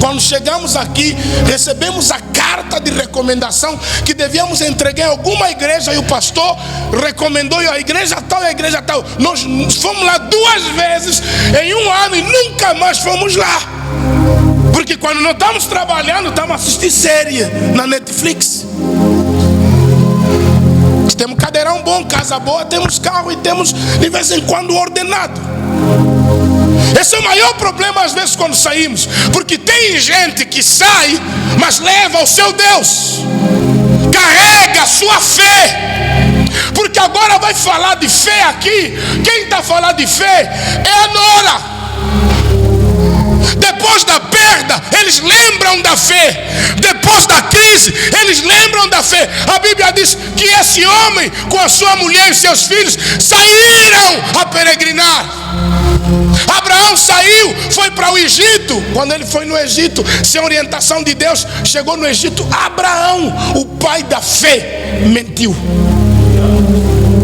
Quando chegamos aqui, recebemos a carta de recomendação que devíamos entregar em alguma igreja, e o pastor recomendou a igreja tal e a igreja tal. Nós fomos lá 2 vezes em 1 ano e nunca mais fomos lá. Porque quando não estamos trabalhando, estamos assistindo série na Netflix. Temos cadeirão bom, casa boa, temos carro e temos de vez em quando ordenado. Esse é o maior problema às vezes quando saímos. Porque tem gente que sai, mas leva o seu Deus. carrega a sua fé. Porque agora vai falar de fé aqui. Quem está falando de fé é a nora. Depois da perda, eles lembram da fé. Depois da crise, eles lembram da fé. A Bíblia diz que esse homem, com a sua mulher e seus filhos, saíram a peregrinar. Abraão saiu, foi para o Egito. Quando ele foi no Egito, sem orientação de Deus, chegou no Egito. Abraão, o pai da fé, mentiu.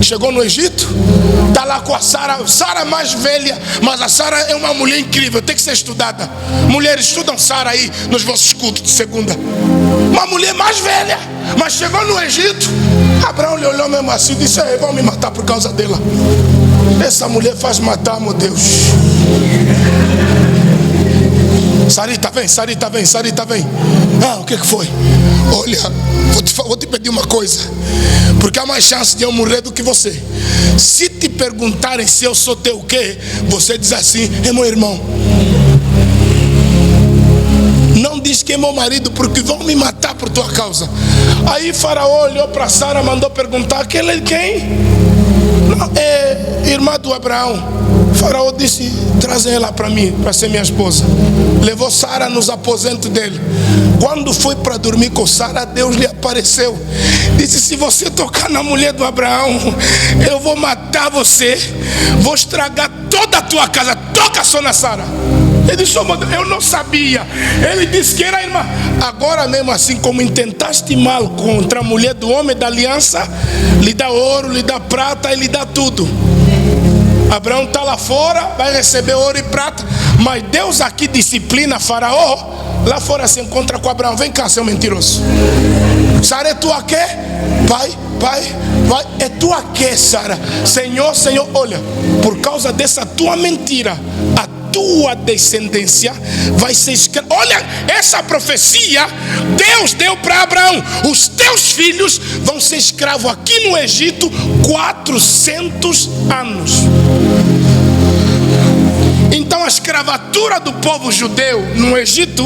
Chegou no Egito, está lá com a Sara mais velha, mas a Sara é uma mulher incrível, tem que ser estudada. Mulheres, estudam Sara aí nos vossos cultos de segunda. Uma mulher mais velha, mas chegou no Egito. Abraão lhe olhou mesmo assim e disse: vão me matar por causa dela. Essa mulher faz matar, meu Deus. Sarita, vem, Sarita, vem, Sarita, vem. O que foi? Olha, vou te pedir uma coisa, porque há mais chance de eu morrer do que você. Se te perguntarem se eu sou teu quê, você diz assim: é meu irmão. Não diz que é meu marido, porque vão me matar por tua causa. Aí Faraó olhou para Sara, mandou perguntar: aquele é quem? Não, é irmã do Abraão. Faraó disse: trazem ela para mim, para ser minha esposa. Levou Sara nos aposentos dele. Quando foi para dormir com Sara, Deus lhe apareceu. Disse: se você tocar na mulher do Abraão, eu vou matar você, vou estragar toda a tua casa. Toca só na Sara. Ele disse: eu não sabia. Ele disse que era irmã. Agora mesmo, assim como intentaste mal contra a mulher do homem da aliança, lhe dá ouro, lhe dá prata e lhe dá tudo. Abraão está lá fora, vai receber ouro e prata, mas Deus aqui disciplina Faraó. Lá fora se encontra com Abraão: vem cá, seu mentiroso. Sara, é tua quê? Pai, é tua quê, Sara? Senhor, olha, por causa dessa tua mentira, a tua descendência vai ser escrava. Olha, essa profecia Deus deu para Abraão: os teus filhos vão ser escravos aqui no Egito 400 anos. Então a escravatura do povo judeu no Egito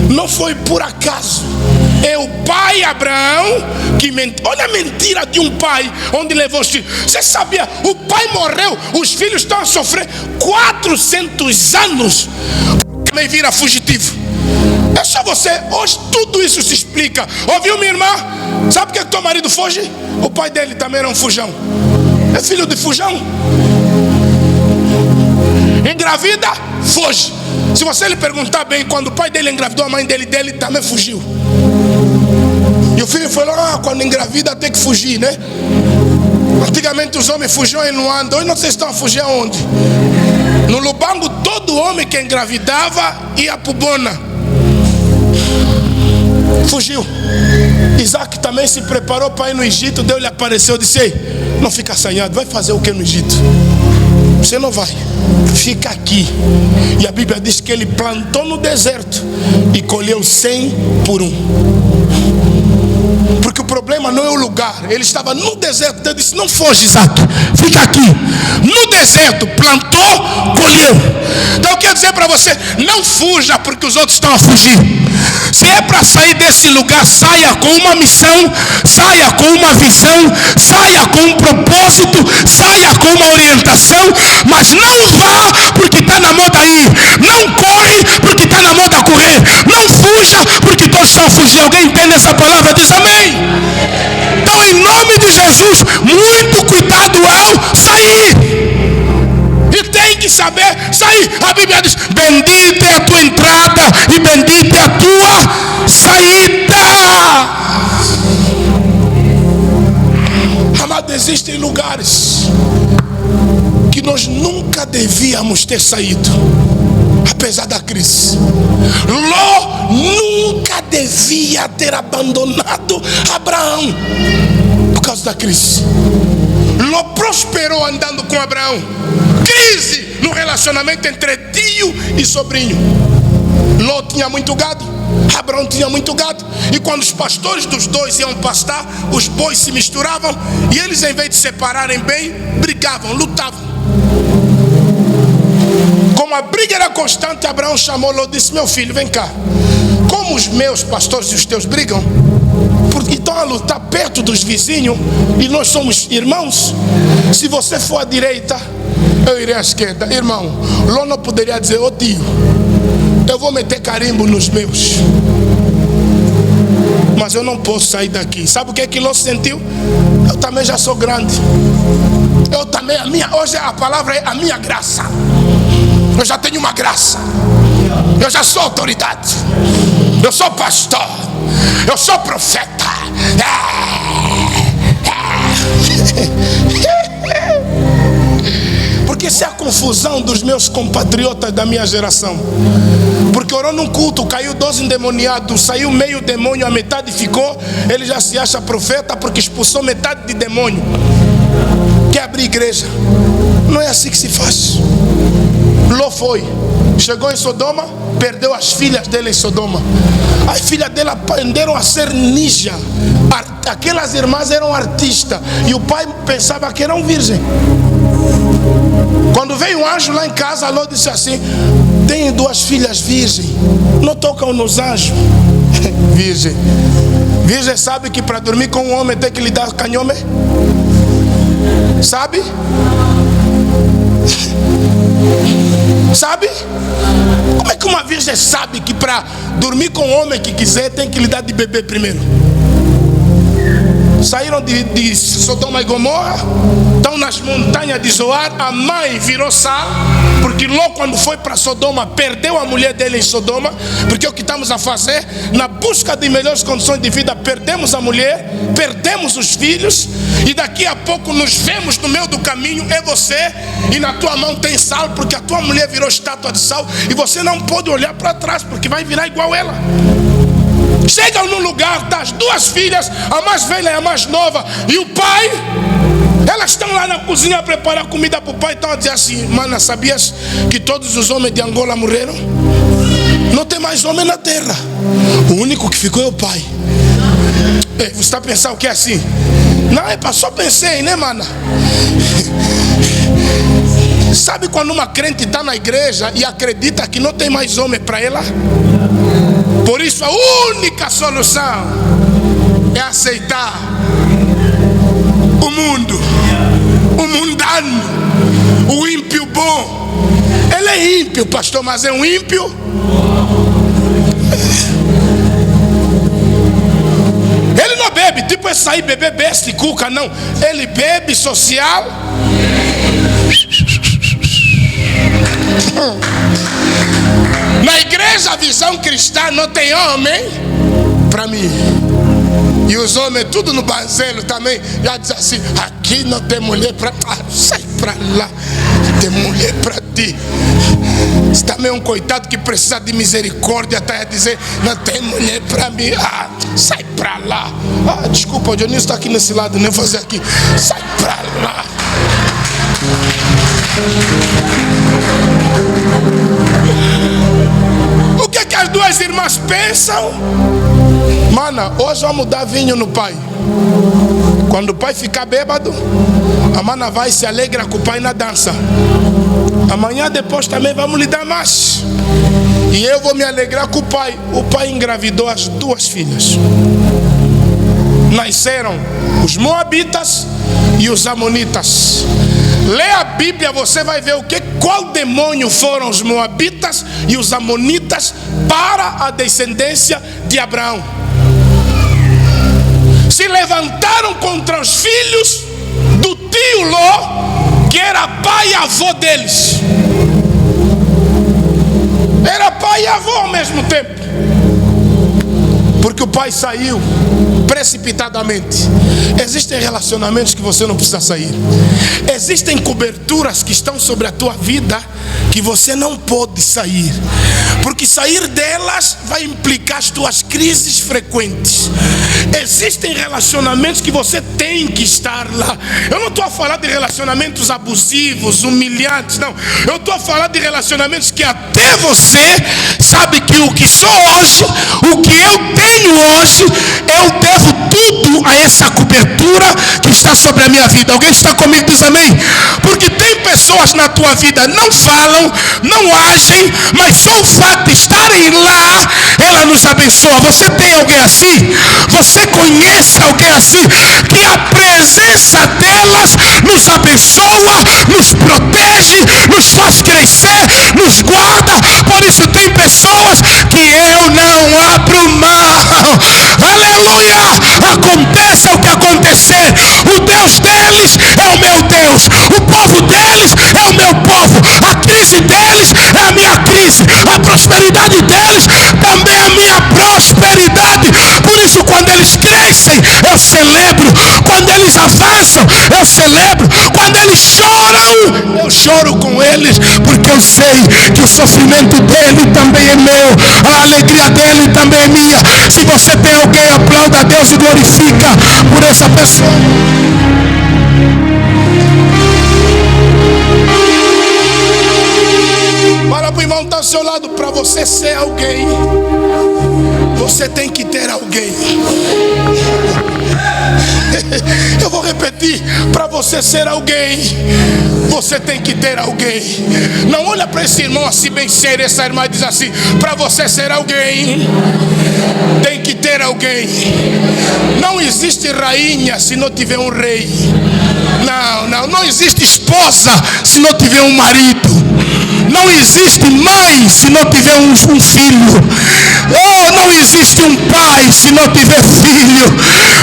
não foi por acaso. É o pai Abraão que mentiu. Olha a mentira de um pai, onde levou os filhos. Você sabia? O pai morreu, os filhos estão a sofrer 400 anos. Também vira fugitivo. É só você. Hoje tudo isso se explica. Ouviu, minha irmã? Sabe por que teu marido foge? O pai dele também era um fujão. É filho de fujão. Engravida, foge. Se você lhe perguntar bem, quando o pai dele engravidou, a mãe dele também fugiu. E o filho falou: quando engravida tem que fugir, né? Antigamente os homens fugiam em Luanda. Hoje não sei se estão a fugir aonde. No Lubango, todo homem que engravidava ia para o Bona. Fugiu. Isaac também se preparou para ir no Egito. Deus lhe apareceu e disse: ei, não fica assanhado, vai fazer o que no Egito? Você não vai, fica aqui. E a Bíblia diz que ele plantou no deserto e colheu 100 por 1. Porque o problema não é o lugar. Ele estava no deserto. Deus disse: não foge, Isaac, fica aqui. No deserto, plantou, colheu. Então eu quero dizer para você: não fuja porque os outros estão a fugir. Se é para sair desse lugar, saia com uma missão, saia com uma visão, saia com um propósito, saia com uma orientação. Mas não vá porque está na moda ir. Não corre porque está na moda correr. Não fuja porque todos estão a fugir. Alguém entende essa palavra? Diz amém. Então, em nome de Jesus, muito cuidado ao sair. E tem que saber sair. A Bíblia diz: bendita é a tua entrada e bendita é a tua saída. Amado, existem lugares que nós nunca devíamos ter saído, apesar da crise. Ló nunca devia ter abandonado Abraão por causa da crise. Ló prosperou andando com Abraão. Crise no relacionamento entre tio e sobrinho. Ló tinha muito gado, Abraão tinha muito gado. E quando os pastores dos dois iam pastar, os bois se misturavam. E eles, em vez de separarem bem, brigavam, lutavam. Como a briga era constante, Abraão chamou Ló e disse: meu filho, vem cá. Como os meus pastores e os teus brigam, estão a lutar perto dos vizinhos e nós somos irmãos. Se você for à direita, eu irei à esquerda. Irmão, Ló não poderia dizer: ô tio, eu vou meter carimbo nos meus, mas eu não posso sair daqui. Sabe o que é que Ló sentiu? Eu também já sou grande. Eu também, hoje a palavra é a minha graça. Eu já tenho uma graça. Eu já sou autoridade. Eu sou pastor. Eu sou profeta. Porque essa é a confusão dos meus compatriotas da minha geração. Porque orou num culto, caiu 12 endemoniados, saiu meio demônio, a metade ficou. Ele já se acha profeta porque expulsou metade de demônio. Quer abrir igreja? Não é assim que se faz. Ló foi, chegou em Sodoma, perdeu as filhas dele em Sodoma. As filhas dele aprenderam a ser ninja. Aquelas irmãs eram artistas e o pai pensava que eram virgem. Quando veio um anjo lá em casa, Ló disse assim: tenho 2 filhas virgens, não tocam nos anjos. Virgem. Virgem sabe que para dormir com um homem tem que lhe dar canhome? Sabe? Sabe? Como é que uma virgem sabe que para dormir com o homem que quiser tem que lhe dar de beber primeiro? Saíram de Sodoma e Gomorra, estão nas montanhas de Zoar. A mãe virou sal, porque Ló, quando foi para Sodoma, perdeu a mulher dele em Sodoma. Porque é o que estamos a fazer, na busca de melhores condições de vida, perdemos a mulher, perdemos os filhos, e daqui a pouco nos vemos no meio do caminho, é você, e na tua mão tem sal, porque a tua mulher virou estátua de sal, e você não pode olhar para trás, porque vai virar igual ela. Chegam num lugar, tá as 2 filhas, a mais velha e a mais nova, e o pai, elas estão lá na cozinha a preparar comida para o pai. Estão a dizer assim: mana, sabias que todos os homens de Angola morreram? Não tem mais homem na terra, o único que ficou é o pai. Você está pensando o que é assim? Não, só pensei, né, mana? Sabe quando uma crente está na igreja e acredita que não tem mais homem para ela? Por isso a única solução é aceitar o mundo, o mundano, o ímpio bom. Ele é ímpio, pastor, mas é um ímpio. Ele não bebe, tipo esse aí, beber besta e cuca, não. Ele bebe social. Na igreja, a visão cristã, não tem homem para mim. E os homens tudo no banzelo também. Já diz assim: aqui não tem mulher para... sai para lá, tem mulher para ti. Você também é um coitado que precisa de misericórdia. Está a dizer: não tem mulher para mim. Sai para lá. Desculpa, o Dionísio está aqui nesse lado, nem fazer aqui. Sai para lá. O que as 2 irmãs pensam? Mana, hoje vamos dar vinho no pai. Quando o pai ficar bêbado, a mana vai se alegra com o pai na dança. Amanhã depois também vamos lhe dar mais. E eu vou me alegrar com o pai. O pai engravidou as 2 filhas. Nasceram os moabitas e os amonitas. Lê a Bíblia, você vai ver qual demônio foram os moabitas e os amonitas para a descendência de Abraão. Se levantaram contra os filhos do tio Ló, que era pai e avô deles. Era pai e avô ao mesmo tempo. Porque o pai saiu precipitadamente. Existem relacionamentos que você não precisa sair. Existem coberturas que estão sobre a tua vida que você não pode sair, porque sair delas vai implicar as tuas crises frequentes. Existem relacionamentos que você tem que estar lá. Eu não estou a falar de relacionamentos abusivos, humilhantes, não. Eu estou a falar de relacionamentos que até você sabe que o que sou hoje, o que eu tenho hoje, eu devo tudo a essa cobertura que está sobre a minha vida. Alguém está comigo? Diz amém. Porque tem pessoas na tua vida não falam, não agem, mas só o fato de estarem lá, ela nos abençoa. Você tem alguém assim? Você conhece alguém assim? Que a presença delas nos abençoa, nos protege, nos faz crescer, nos guarda. Por isso tem pessoas que eu não abro mão. Aleluia! Aconteça o que acontecer, o Deus deles é o meu Deus, o povo deles é o meu povo, a crise deles é a minha crise, a prosperidade deles também é a minha prosperidade. Por isso, quando eles crescem, eu celebro. Quando eles avançam, eu celebro. Quando eles choram, eu choro com eles, porque eu sei que o sofrimento dele também é meu, a alegria dele também é minha. Se você tem alguém, aplauda a Deus e glorifica por essa pessoa. Para o irmão que está ao seu lado, para você ser alguém, você tem que ter alguém. Eu vou repetir, para você ser alguém, você tem que ter alguém. Não olha para esse irmão assim bem sério, essa irmã diz assim: para você ser alguém, tem que ter alguém. Não existe rainha se não tiver um rei. Não existe esposa se não tiver um marido. Não existe mãe se não tiver um filho. Não existe um pai se não tiver filho.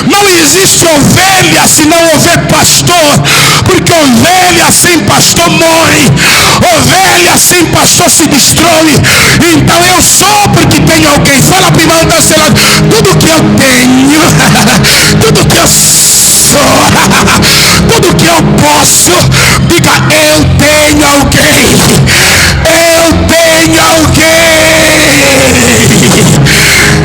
Não existe ovelha se não houver pastor. Porque ovelha sem pastor morre. Ovelha sem pastor se destrói. Então eu sou porque tenho alguém. Fala para o irmão da seu lado: tudo que eu tenho, tudo que eu sou, tudo que eu posso, diga: eu tenho alguém. Eu tenho alguém.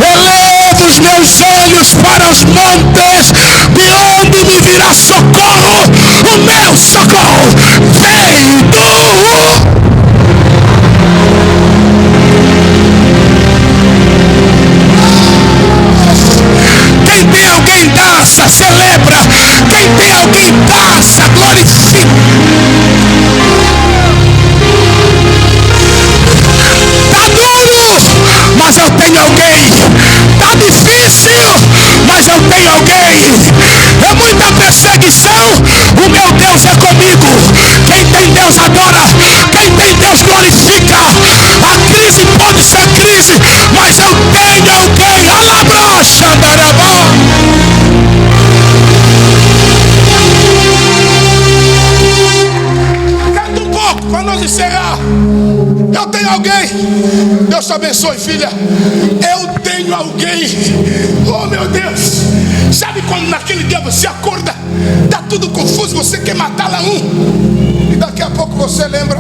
Elevo os meus olhos para os montes, de onde me virá socorro. O meu socorro vem do... Quem tem alguém dança, celebra. Quem tem alguém dança, glorifica. Mas eu tenho alguém. Está difícil, mas eu tenho alguém. É muita perseguição, o meu Deus é comigo. Quem tem Deus adora, quem tem Deus glorifica. A crise pode ser crise, mas eu tenho alguém. Alabrocha, darabá. Canta um pouco para nós encerrar. Eu tenho alguém. Deus te abençoe, filha. Eu tenho alguém. Oh, meu Deus. Sabe quando naquele dia você acorda, está tudo confuso, você quer matar lá um, e daqui a pouco você lembra: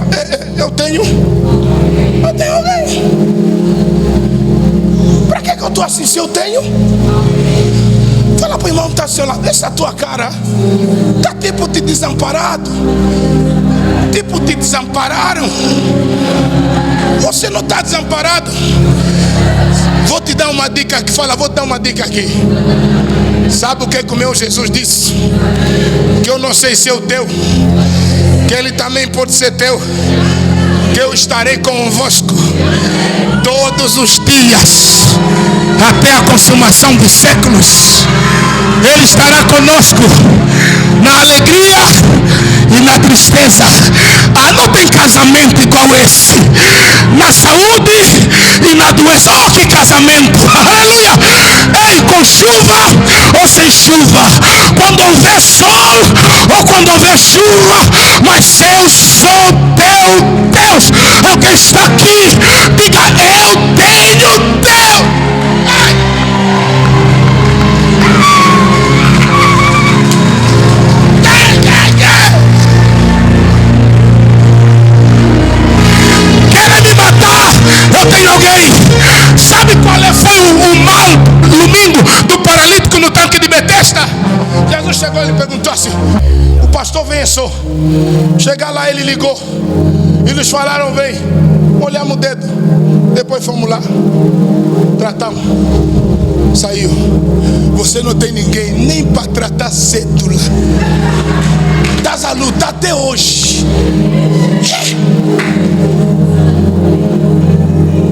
eu tenho alguém. Para que eu estou assim se eu tenho? Fala para o irmão que está ao seu lado: essa tua cara está tipo te desamparado. Tipo te desampararam. Você não está desamparado. Vou te dar uma dica aqui. Vou te dar uma dica aqui. Sabe o que o meu Jesus disse? Que eu não sei se é o teu, que ele também pode ser teu. Que eu estarei convosco todos os dias, até a consumação dos séculos. Ele estará conosco na alegria e na tristeza. Não tem casamento igual esse. Na saúde e na doença. Oh, que casamento! Aleluia! Ei, com chuva ou sem chuva, quando houver sol ou quando houver chuva, mas eu sou teu Deus. Alguém está aqui, diga: eu tenho Deus. Querem me matar? Eu tenho alguém. Sabe qual foi o mal domingo do paralítico no tanque de Betesda? Jesus chegou e ele perguntou assim: o pastor venceu. Chegar lá, ele ligou. Eles falaram: vem. Olhamos o dedo. Depois fomos lá. Tratamos. Saiu. Você não tem ninguém nem para tratar cédula. estás a lutar até hoje.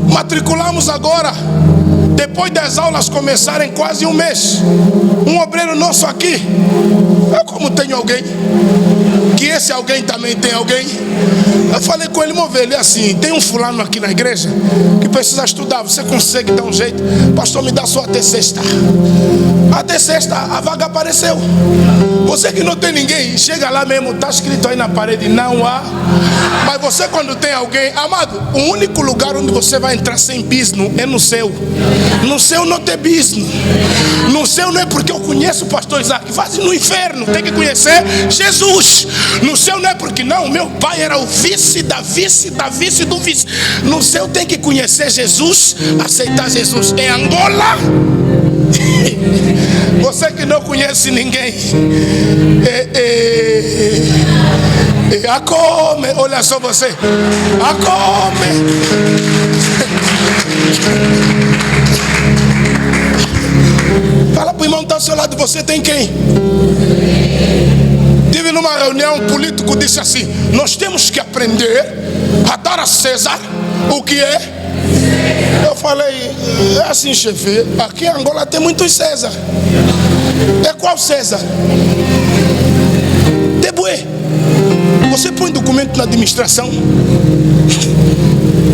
Matriculamos agora, depois das aulas começarem, quase um mês. Um obreiro nosso aqui, eu como tenho alguém, que esse alguém também tem alguém, eu falei com ele, meu velho, é assim, tem um fulano aqui na igreja que precisa estudar, você consegue dar um jeito? Pastor, me dá só até sexta. Até sexta a vaga apareceu. Você que não tem ninguém, chega lá mesmo, está escrito aí na parede, não há. Mas você quando tem alguém, amado, o único lugar onde você vai entrar sem business é no céu. No céu não tem business. No céu não é porque eu conheço o pastor Isaac, faz no inferno, tem que conhecer Jesus. No céu não é porque não, meu pai era o vice da vice da vice do vice. No céu tem que conhecer Jesus, aceitar Jesus. Em Angola, você que não conhece ninguém, acome, olha só você, acome. Fala para o irmão que está ao seu lado, você tem quem? Tive numa reunião, um político disse assim: nós temos que aprender a dar a César o que é. Eu falei, é assim, chefe, aqui em Angola tem muitos César. É qual César? Tebuê. Você põe documento na administração,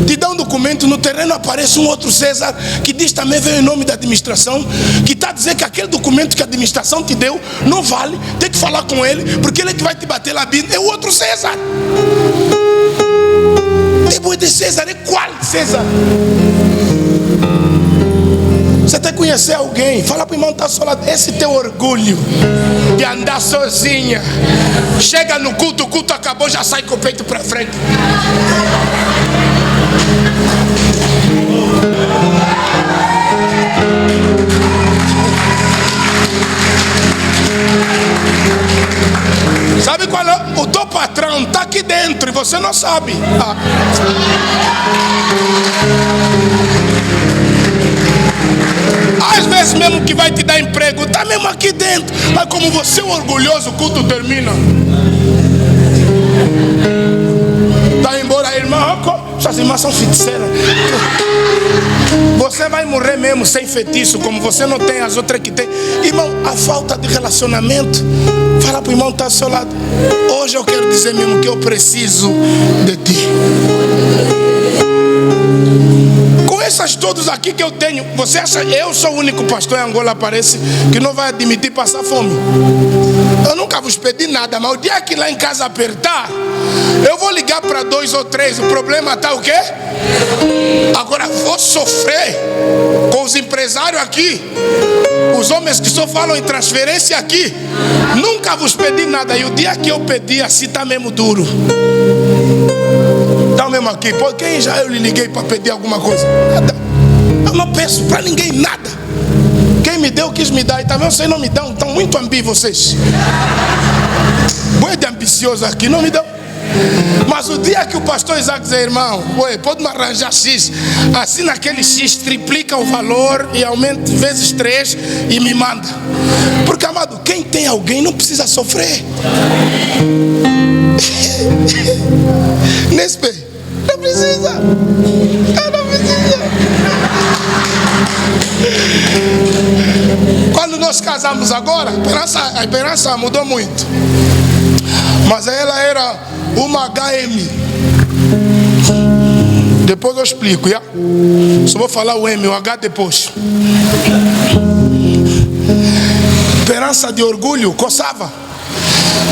te dá um documento, no terreno aparece um outro César que diz também veio em nome da administração, que está a dizer que aquele documento que a administração te deu não vale, tem que falar com ele, porque ele é que vai te bater lá dentro, é o outro César. Depois de César, é qual César? Você tem que conhecer alguém. Fala para o irmão que está ao seu lado, esse teu orgulho de andar sozinha, chega no culto, o culto acabou, já sai com o peito para frente. Sabe qual é? O teu patrão está aqui dentro e você não sabe. Às vezes mesmo que vai te dar emprego, está mesmo aqui dentro. Mas como você é orgulhoso, o culto termina. Está embora, irmã. Suas irmãs são feiticeiras. Você vai morrer mesmo sem feitiço, como você não tem as outras que tem. Irmão, a falta de relacionamento. Fala para o irmão que está ao seu lado. Hoje eu quero dizer mesmo que eu preciso de ti. Com essas todos aqui que eu tenho, você acha que eu sou o único pastor em Angola, parece, que não vai admitir passar fome? Eu nunca vos pedi nada, mas o dia que lá em casa apertar, eu vou ligar para 2 ou 3. O problema está o quê? Agora vou sofrer com os empresários aqui, os homens que só falam em transferência aqui. Nunca vos pedi nada, e o dia que eu pedi assim está mesmo duro. Está mesmo aqui. Por quem já eu lhe liguei para pedir alguma coisa? Nada. Eu não peço para ninguém nada. Quem me deu quis me dar, e também vocês não me dão. Estão muito ambíguos vocês. Boi de ambicioso aqui, não me dão. Mas o dia que o pastor Isaac dizer, irmão, pode me arranjar X, assim naquele X triplica o valor e aumenta vezes 3 e me manda. Porque, amado, quem tem alguém não precisa sofrer. Nesse bem, não precisa. Não precisa. Quando nós casamos agora, a esperança mudou muito. Mas ela era uma HM. Depois eu explico, já? Só vou falar o M, o H depois. Esperança de orgulho, coçava.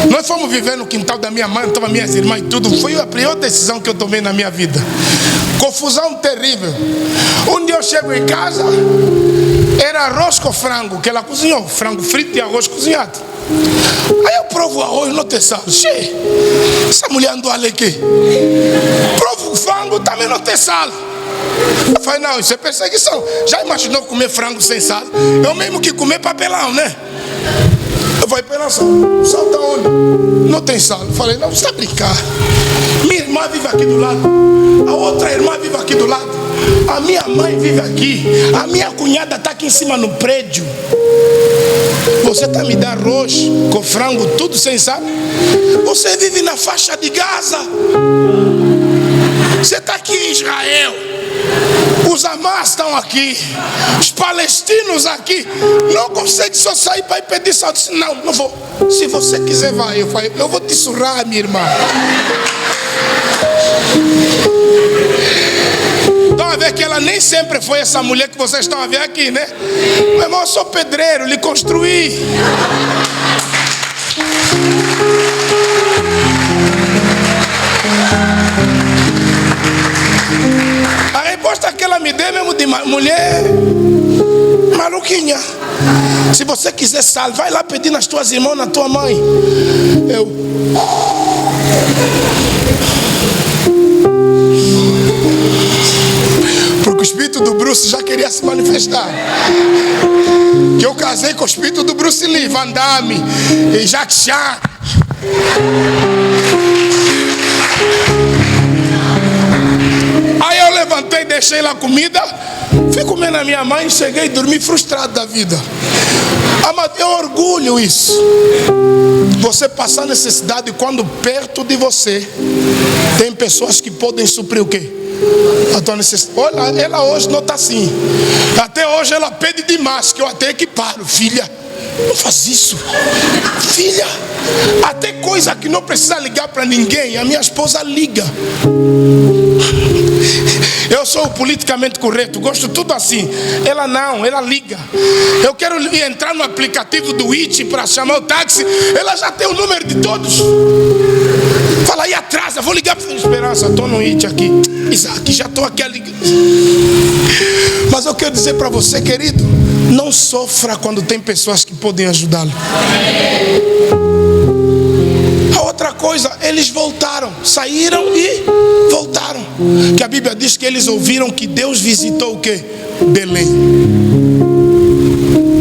Nós fomos viver no quintal da minha mãe, estavam minhas irmãs e tudo. Foi a pior decisão que eu tomei na minha vida. Confusão terrível. Um dia eu chego em casa, era arroz com frango, que ela cozinhou, frango frito e arroz cozinhado. Aí eu provo o arroz, não tem sal. Che, essa mulher andou ali aqui. Provo o frango, também não tem sal. Eu falei, não, isso é perseguição. Já imaginou comer frango sem sal? Eu mesmo que comer papelão, né? Eu falei, pera só, sal tá onde? Não tem sal. Eu falei, não, você está brincando. Minha irmã vive aqui do lado, a outra irmã vive aqui do lado, a minha mãe vive aqui, a minha cunhada está aqui em cima no prédio. Você está me dando arroz com frango, tudo sem sal. Você vive na faixa de Gaza. Você está aqui em Israel. Os Hamas estão aqui. Os palestinos aqui. Não consegue só sair para ir pedir saldo. Não, não vou. Se você quiser, vai. Eu vou te surrar, minha irmã. Estão a ver que ela nem sempre foi essa mulher que vocês estão a ver aqui, né? Meu irmão, eu sou pedreiro, lhe construí. A resposta que ela me deu é mesmo de mulher maluquinha. Se você quiser sal, vai lá pedir nas tuas irmãs, na tua mãe. Porque o espírito do Bruce já queria se manifestar. Que eu casei com o espírito do Bruce Lee, Van Damme e Jack Chan. Aí eu levantei, deixei lá comida, fui comer na minha mãe, cheguei e dormi frustrado da vida. Amado, eu orgulho isso. Você passar necessidade quando perto de você tem pessoas que podem suprir o quê? A tua necessidade. Olha, ela hoje não está assim. Até hoje ela pede demais, que eu até equiparo. Filha, não faz isso. Filha, até coisa que não precisa ligar para ninguém, a minha esposa liga. Eu sou politicamente correto, gosto tudo assim. Ela não, ela liga. Eu quero entrar no aplicativo do IT para chamar o táxi. Ela já tem o número de todos. Fala aí atrás, eu vou ligar para Esperança. Estou no IT aqui. Isaac, já estou aqui a ligar. Mas eu quero dizer para você, querido, não sofra quando tem pessoas que podem ajudá-lo. A outra coisa, eles voltaram, saíram e voltaram. Que a Bíblia diz que eles ouviram que Deus visitou o quê? Belém.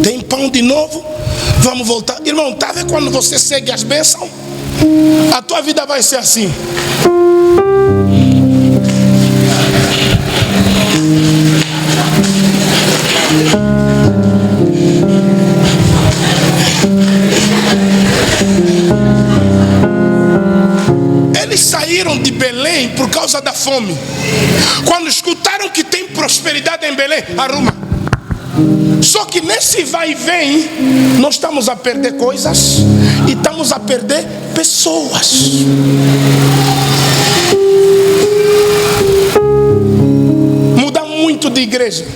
Tem pão de novo? Vamos voltar. Irmão, tá vendo quando você segue as bênçãos? A tua vida vai ser assim. Eles saíram de Belém por causa da fome. Quando escutaram que tem prosperidade em Belém, arruma. Só que nesse vai e vem, nós estamos a perder coisas e estamos a perder pessoas. Muda muito de igreja.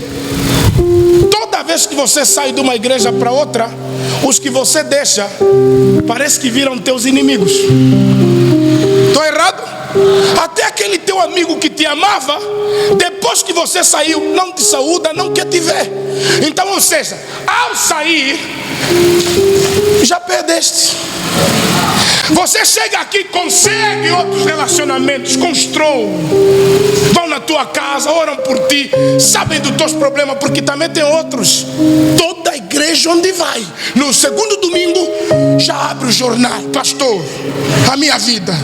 Toda vez que você sai de uma igreja para outra, os que você deixa, parece que viram teus inimigos. Estou errado? Até aquele teu amigo que te amava, depois que você saiu, não te saúda, não quer te ver. Então, ou seja, ao sair, já perdeste. Você chega aqui, consegue outros relacionamentos, constrói, vão na tua casa, oram por ti, sabem dos teus problemas, porque também tem outros. Toda a igreja onde vai, no segundo domingo, já abre o jornal. Pastor, a minha vida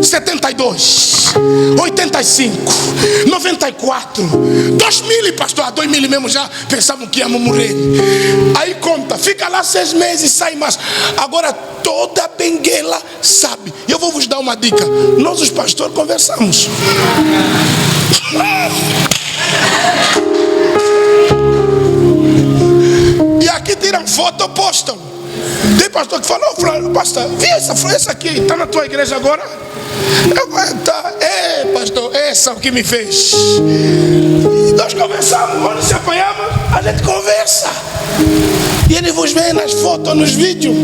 72, 85, 94, 2000, pastor, 2000 mesmo já pensavam que íamos morrer. Aí conta, fica lá 6 meses, sai mais. Agora toda benguela sabe. Eu vou vos dar uma dica. Nós os pastores conversamos. E aqui tiram foto, postam. Tem pastor que falou, pastor, vi essa aqui, está na tua igreja agora? Pastor, essa é o que me fez. E nós conversamos, quando se apanhamos, a gente conversa. E ele vos vê nas fotos, nos vídeos.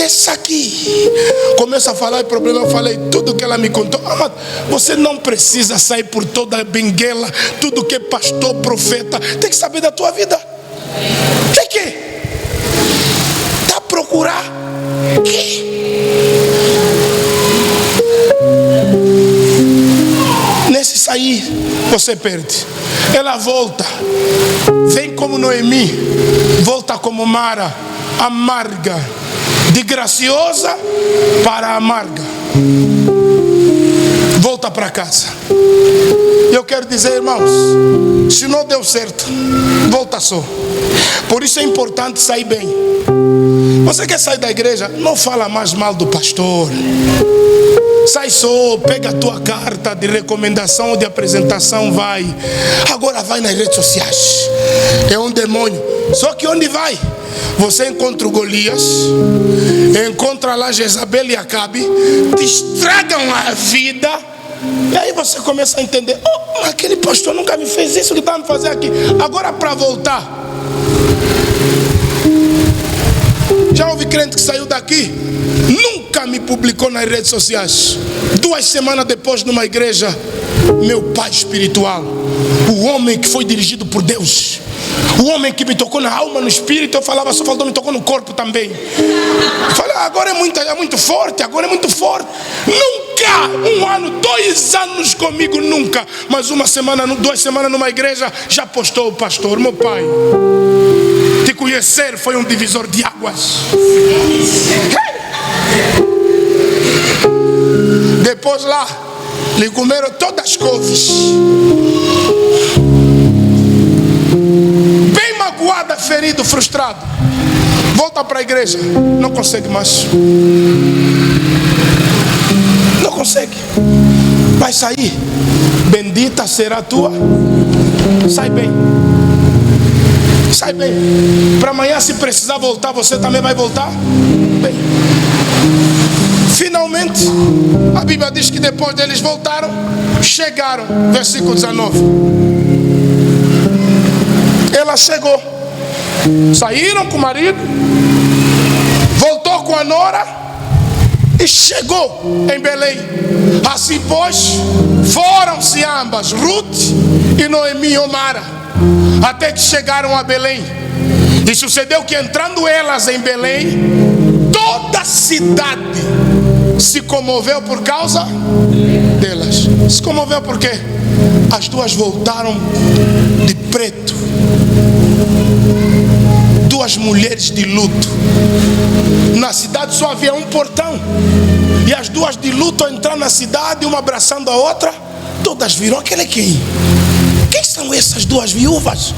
Essa aqui. Começa a falar o problema, eu falei tudo que ela me contou. Amado, você não precisa sair por toda a benguela, tudo que é pastor, profeta. Tem que saber da tua vida. Tem que procurar que nesse sair você perde. Ela volta, vem como Noemi, volta como Mara, amarga, de graciosa para amarga. Volta para casa. Eu quero dizer, irmãos, se não deu certo, volta só. Por isso é importante sair bem. Você quer sair da igreja? Não fala mais mal do pastor. Sai só, pega a tua carta de recomendação ou de apresentação, vai. Agora vai nas redes sociais. É um demônio. Só que onde vai? Você encontra o Golias, encontra lá Jezabel e Acabe, te estragam a vida. E aí você começa a entender: oh, aquele pastor nunca me fez isso que está me fazendo aqui. Agora para voltar. Já houve crente que saiu daqui, nunca me publicou nas redes sociais. 2 semanas depois, numa igreja, meu pai espiritual, o homem que foi dirigido por Deus, o homem que me tocou na alma, no espírito, eu falava, só faltou me tocou no corpo também. Eu falei, agora é muito forte, agora é muito forte. Nunca, 1 ano, 2 anos comigo, nunca. Mas 1 semana, 2 semanas numa igreja, já postou o pastor, meu pai. Te conhecer foi um divisor de águas. Depois lá, lhe comeram todas as couves. Bem magoada, ferido, frustrado. Volta para a igreja. Não consegue mais. Não consegue. Vai sair. Bendita será a tua. Sai bem. Sai bem. Para amanhã, se precisar voltar, você também vai voltar bem. Finalmente, a Bíblia diz que depois deles voltaram, chegaram. Versículo 19. Ela chegou. Saíram com o marido, voltou com a nora e chegou em Belém. Assim pois, foram-se ambas, Ruth e Noemi e Omara, até que chegaram a Belém. E sucedeu que, entrando elas em Belém, toda a cidade se comoveu por causa delas. Se comoveu por quê? As duas voltaram de preto. 2 mulheres de luto. Na cidade só havia um portão. E as 2 de luto entraram na cidade, uma abraçando a outra. Todas viram. Aquele quem? Quem são essas 2 viúvas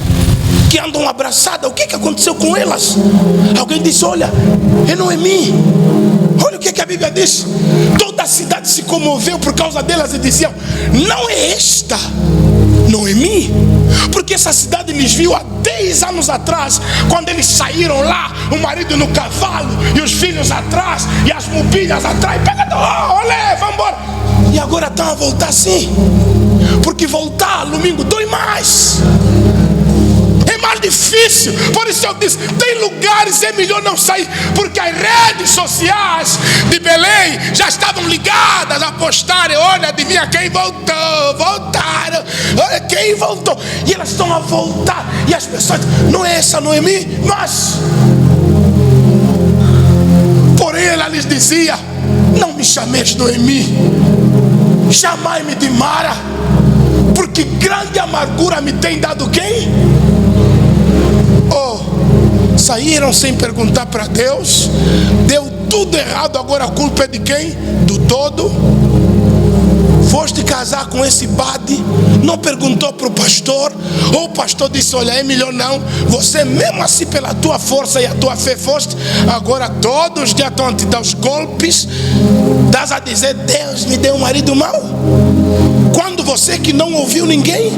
que andam abraçadas? O que aconteceu com elas? Alguém disse, olha, é Noemi. Olha o que a Bíblia diz. Toda a cidade se comoveu por causa delas e diziam, não é esta Noemi? Porque essa cidade lhes viu há 10 anos atrás, quando eles saíram lá, o marido no cavalo e os filhos atrás e as mobílias atrás. Pega, olha, vamos embora. E agora estão a voltar assim, porque voltar domingo dói mais. É mais difícil. Por isso eu disse, tem lugares é melhor não sair, porque as redes sociais de Belém já estavam ligadas a postarem, olha, adivinha quem voltou, voltaram, olha quem voltou. E elas estão a voltar. E as pessoas, não é essa Noemi? Mas porém ela lhes dizia, não me chameis Noemi, chamai-me de Mara, porque grande amargura me tem dado quem? Oh, saíram sem perguntar para Deus, deu tudo errado, agora a culpa é de quem? Do todo. Foste casar com esse bade, não perguntou para o pastor, ou o pastor disse, olha, é melhor não, você mesmo assim pela tua força e a tua fé foste, agora todos os dias estão a te dar os golpes, estás a dizer, Deus me deu um marido mau, quando você que não ouviu ninguém.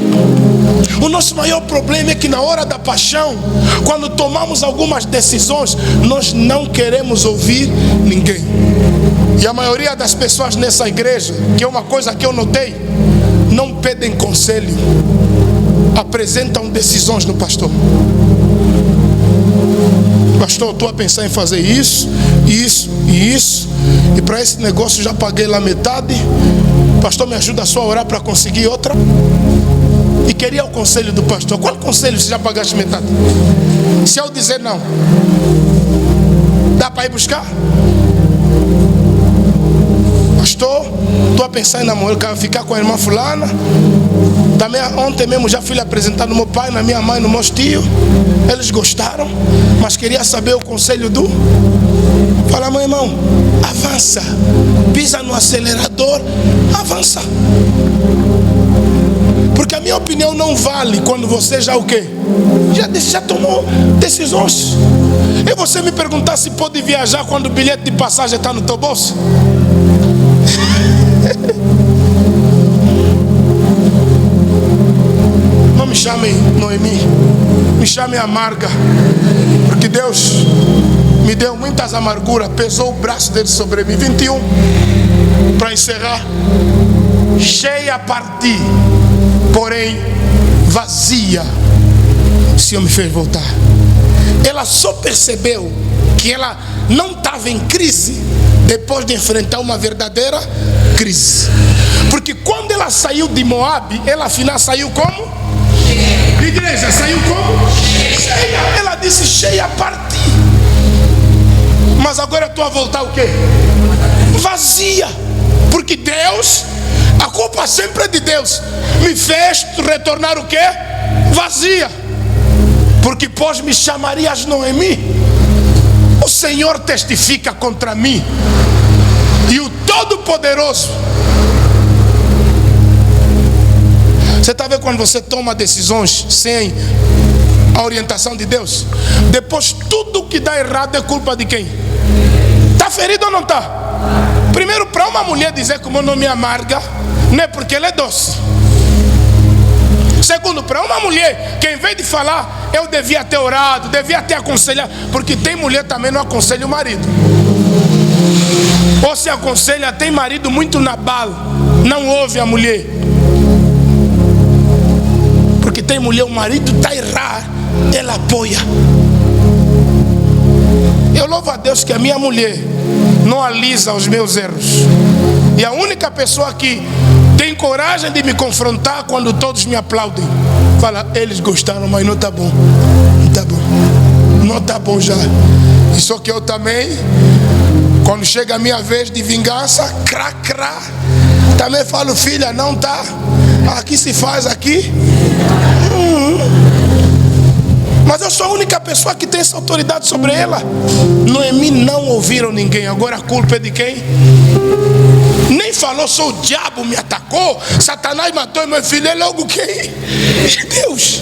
O nosso maior problema é que na hora da paixão, quando tomamos algumas decisões, nós não queremos ouvir ninguém. E a maioria das pessoas nessa igreja, que é uma coisa que eu notei, não pedem conselho, apresentam decisões no pastor. Pastor, eu estou a pensar em fazer isso, isso e isso, e para esse negócio já paguei lá metade. Pastor, me ajuda só a orar para conseguir outra. E queria o conselho do pastor. Qual conselho se já pagaste metade? Se eu dizer não, dá para ir buscar? Pastor, estou a pensar em namorar, quero ficar com a irmã fulana. Também ontem mesmo já fui lhe apresentar no meu pai, na minha mãe, no meu tio. Eles gostaram, mas queria saber o conselho do... Fala, meu irmão, avança, pisa no acelerador, avança. opinião não vale quando você já o quê? Já tomou decisões. E você me perguntar se pode viajar quando o bilhete de passagem está no teu bolso? Não me chamem Noemi, me chamem amarga, porque Deus me deu muitas amarguras, pesou o braço dele sobre mim. 21, para encerrar. Cheia parti, porém vazia o Senhor me fez voltar. Ela só percebeu que ela não estava em crise depois de enfrentar uma verdadeira crise. Porque quando ela saiu de Moabe, ela afinal saiu como? Igreja, saiu como? Cheia. Ela disse cheia a partir. Mas agora eu estou a voltar o quê? Vazia. Porque Deus, a culpa sempre é de Deus, me fez retornar o quê? Vazia. Porque pois me chamarias Noemi. O Senhor testifica contra mim. E o Todo-Poderoso. Você está vendo quando você toma decisões sem a orientação de Deus? Depois tudo que dá errado é culpa de quem? Está ferido ou não está? Primeiro, para uma mulher dizer que o meu nome é amarga, não é porque ela é doce. Segundo, para uma mulher que em vez de falar, eu devia ter orado, devia ter aconselhado, porque tem mulher também não aconselha o marido. Ou se aconselha, tem marido muito na bala, não ouve a mulher. Porque tem mulher, o marido está errado, ela apoia. Eu louvo a Deus que a minha mulher não alisa os meus erros. E a única pessoa que tem coragem de me confrontar quando todos me aplaudem, fala, eles gostaram, mas não está bom. Não está bom. Não está bom já. E só que eu também, quando chega a minha vez de vingança, também falo, filha, não tá. Aqui se faz aqui. Mas eu sou a única pessoa que tem essa autoridade sobre ela. Noemi não ouviram ninguém. Agora a culpa é de quem? Nem falou, só o diabo me atacou, Satanás matou meu filho. É logo quem? Deus.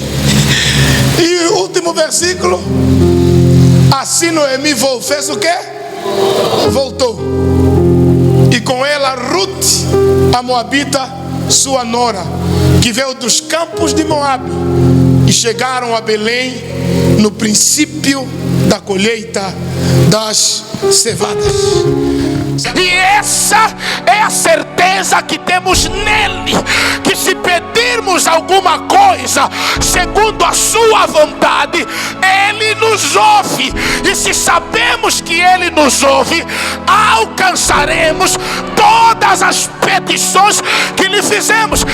E o último versículo. Assim Noemi fez o quê? Voltou. E com ela Ruth, a moabita, sua nora, que veio dos campos de Moabe. E chegaram a Belém no princípio da colheita das cevadas. E essa é a certeza que temos nele, que se pedirmos alguma coisa segundo a sua vontade, ele nos ouve. E se sabemos que ele nos ouve, alcançaremos todas as petições que lhe fizemos.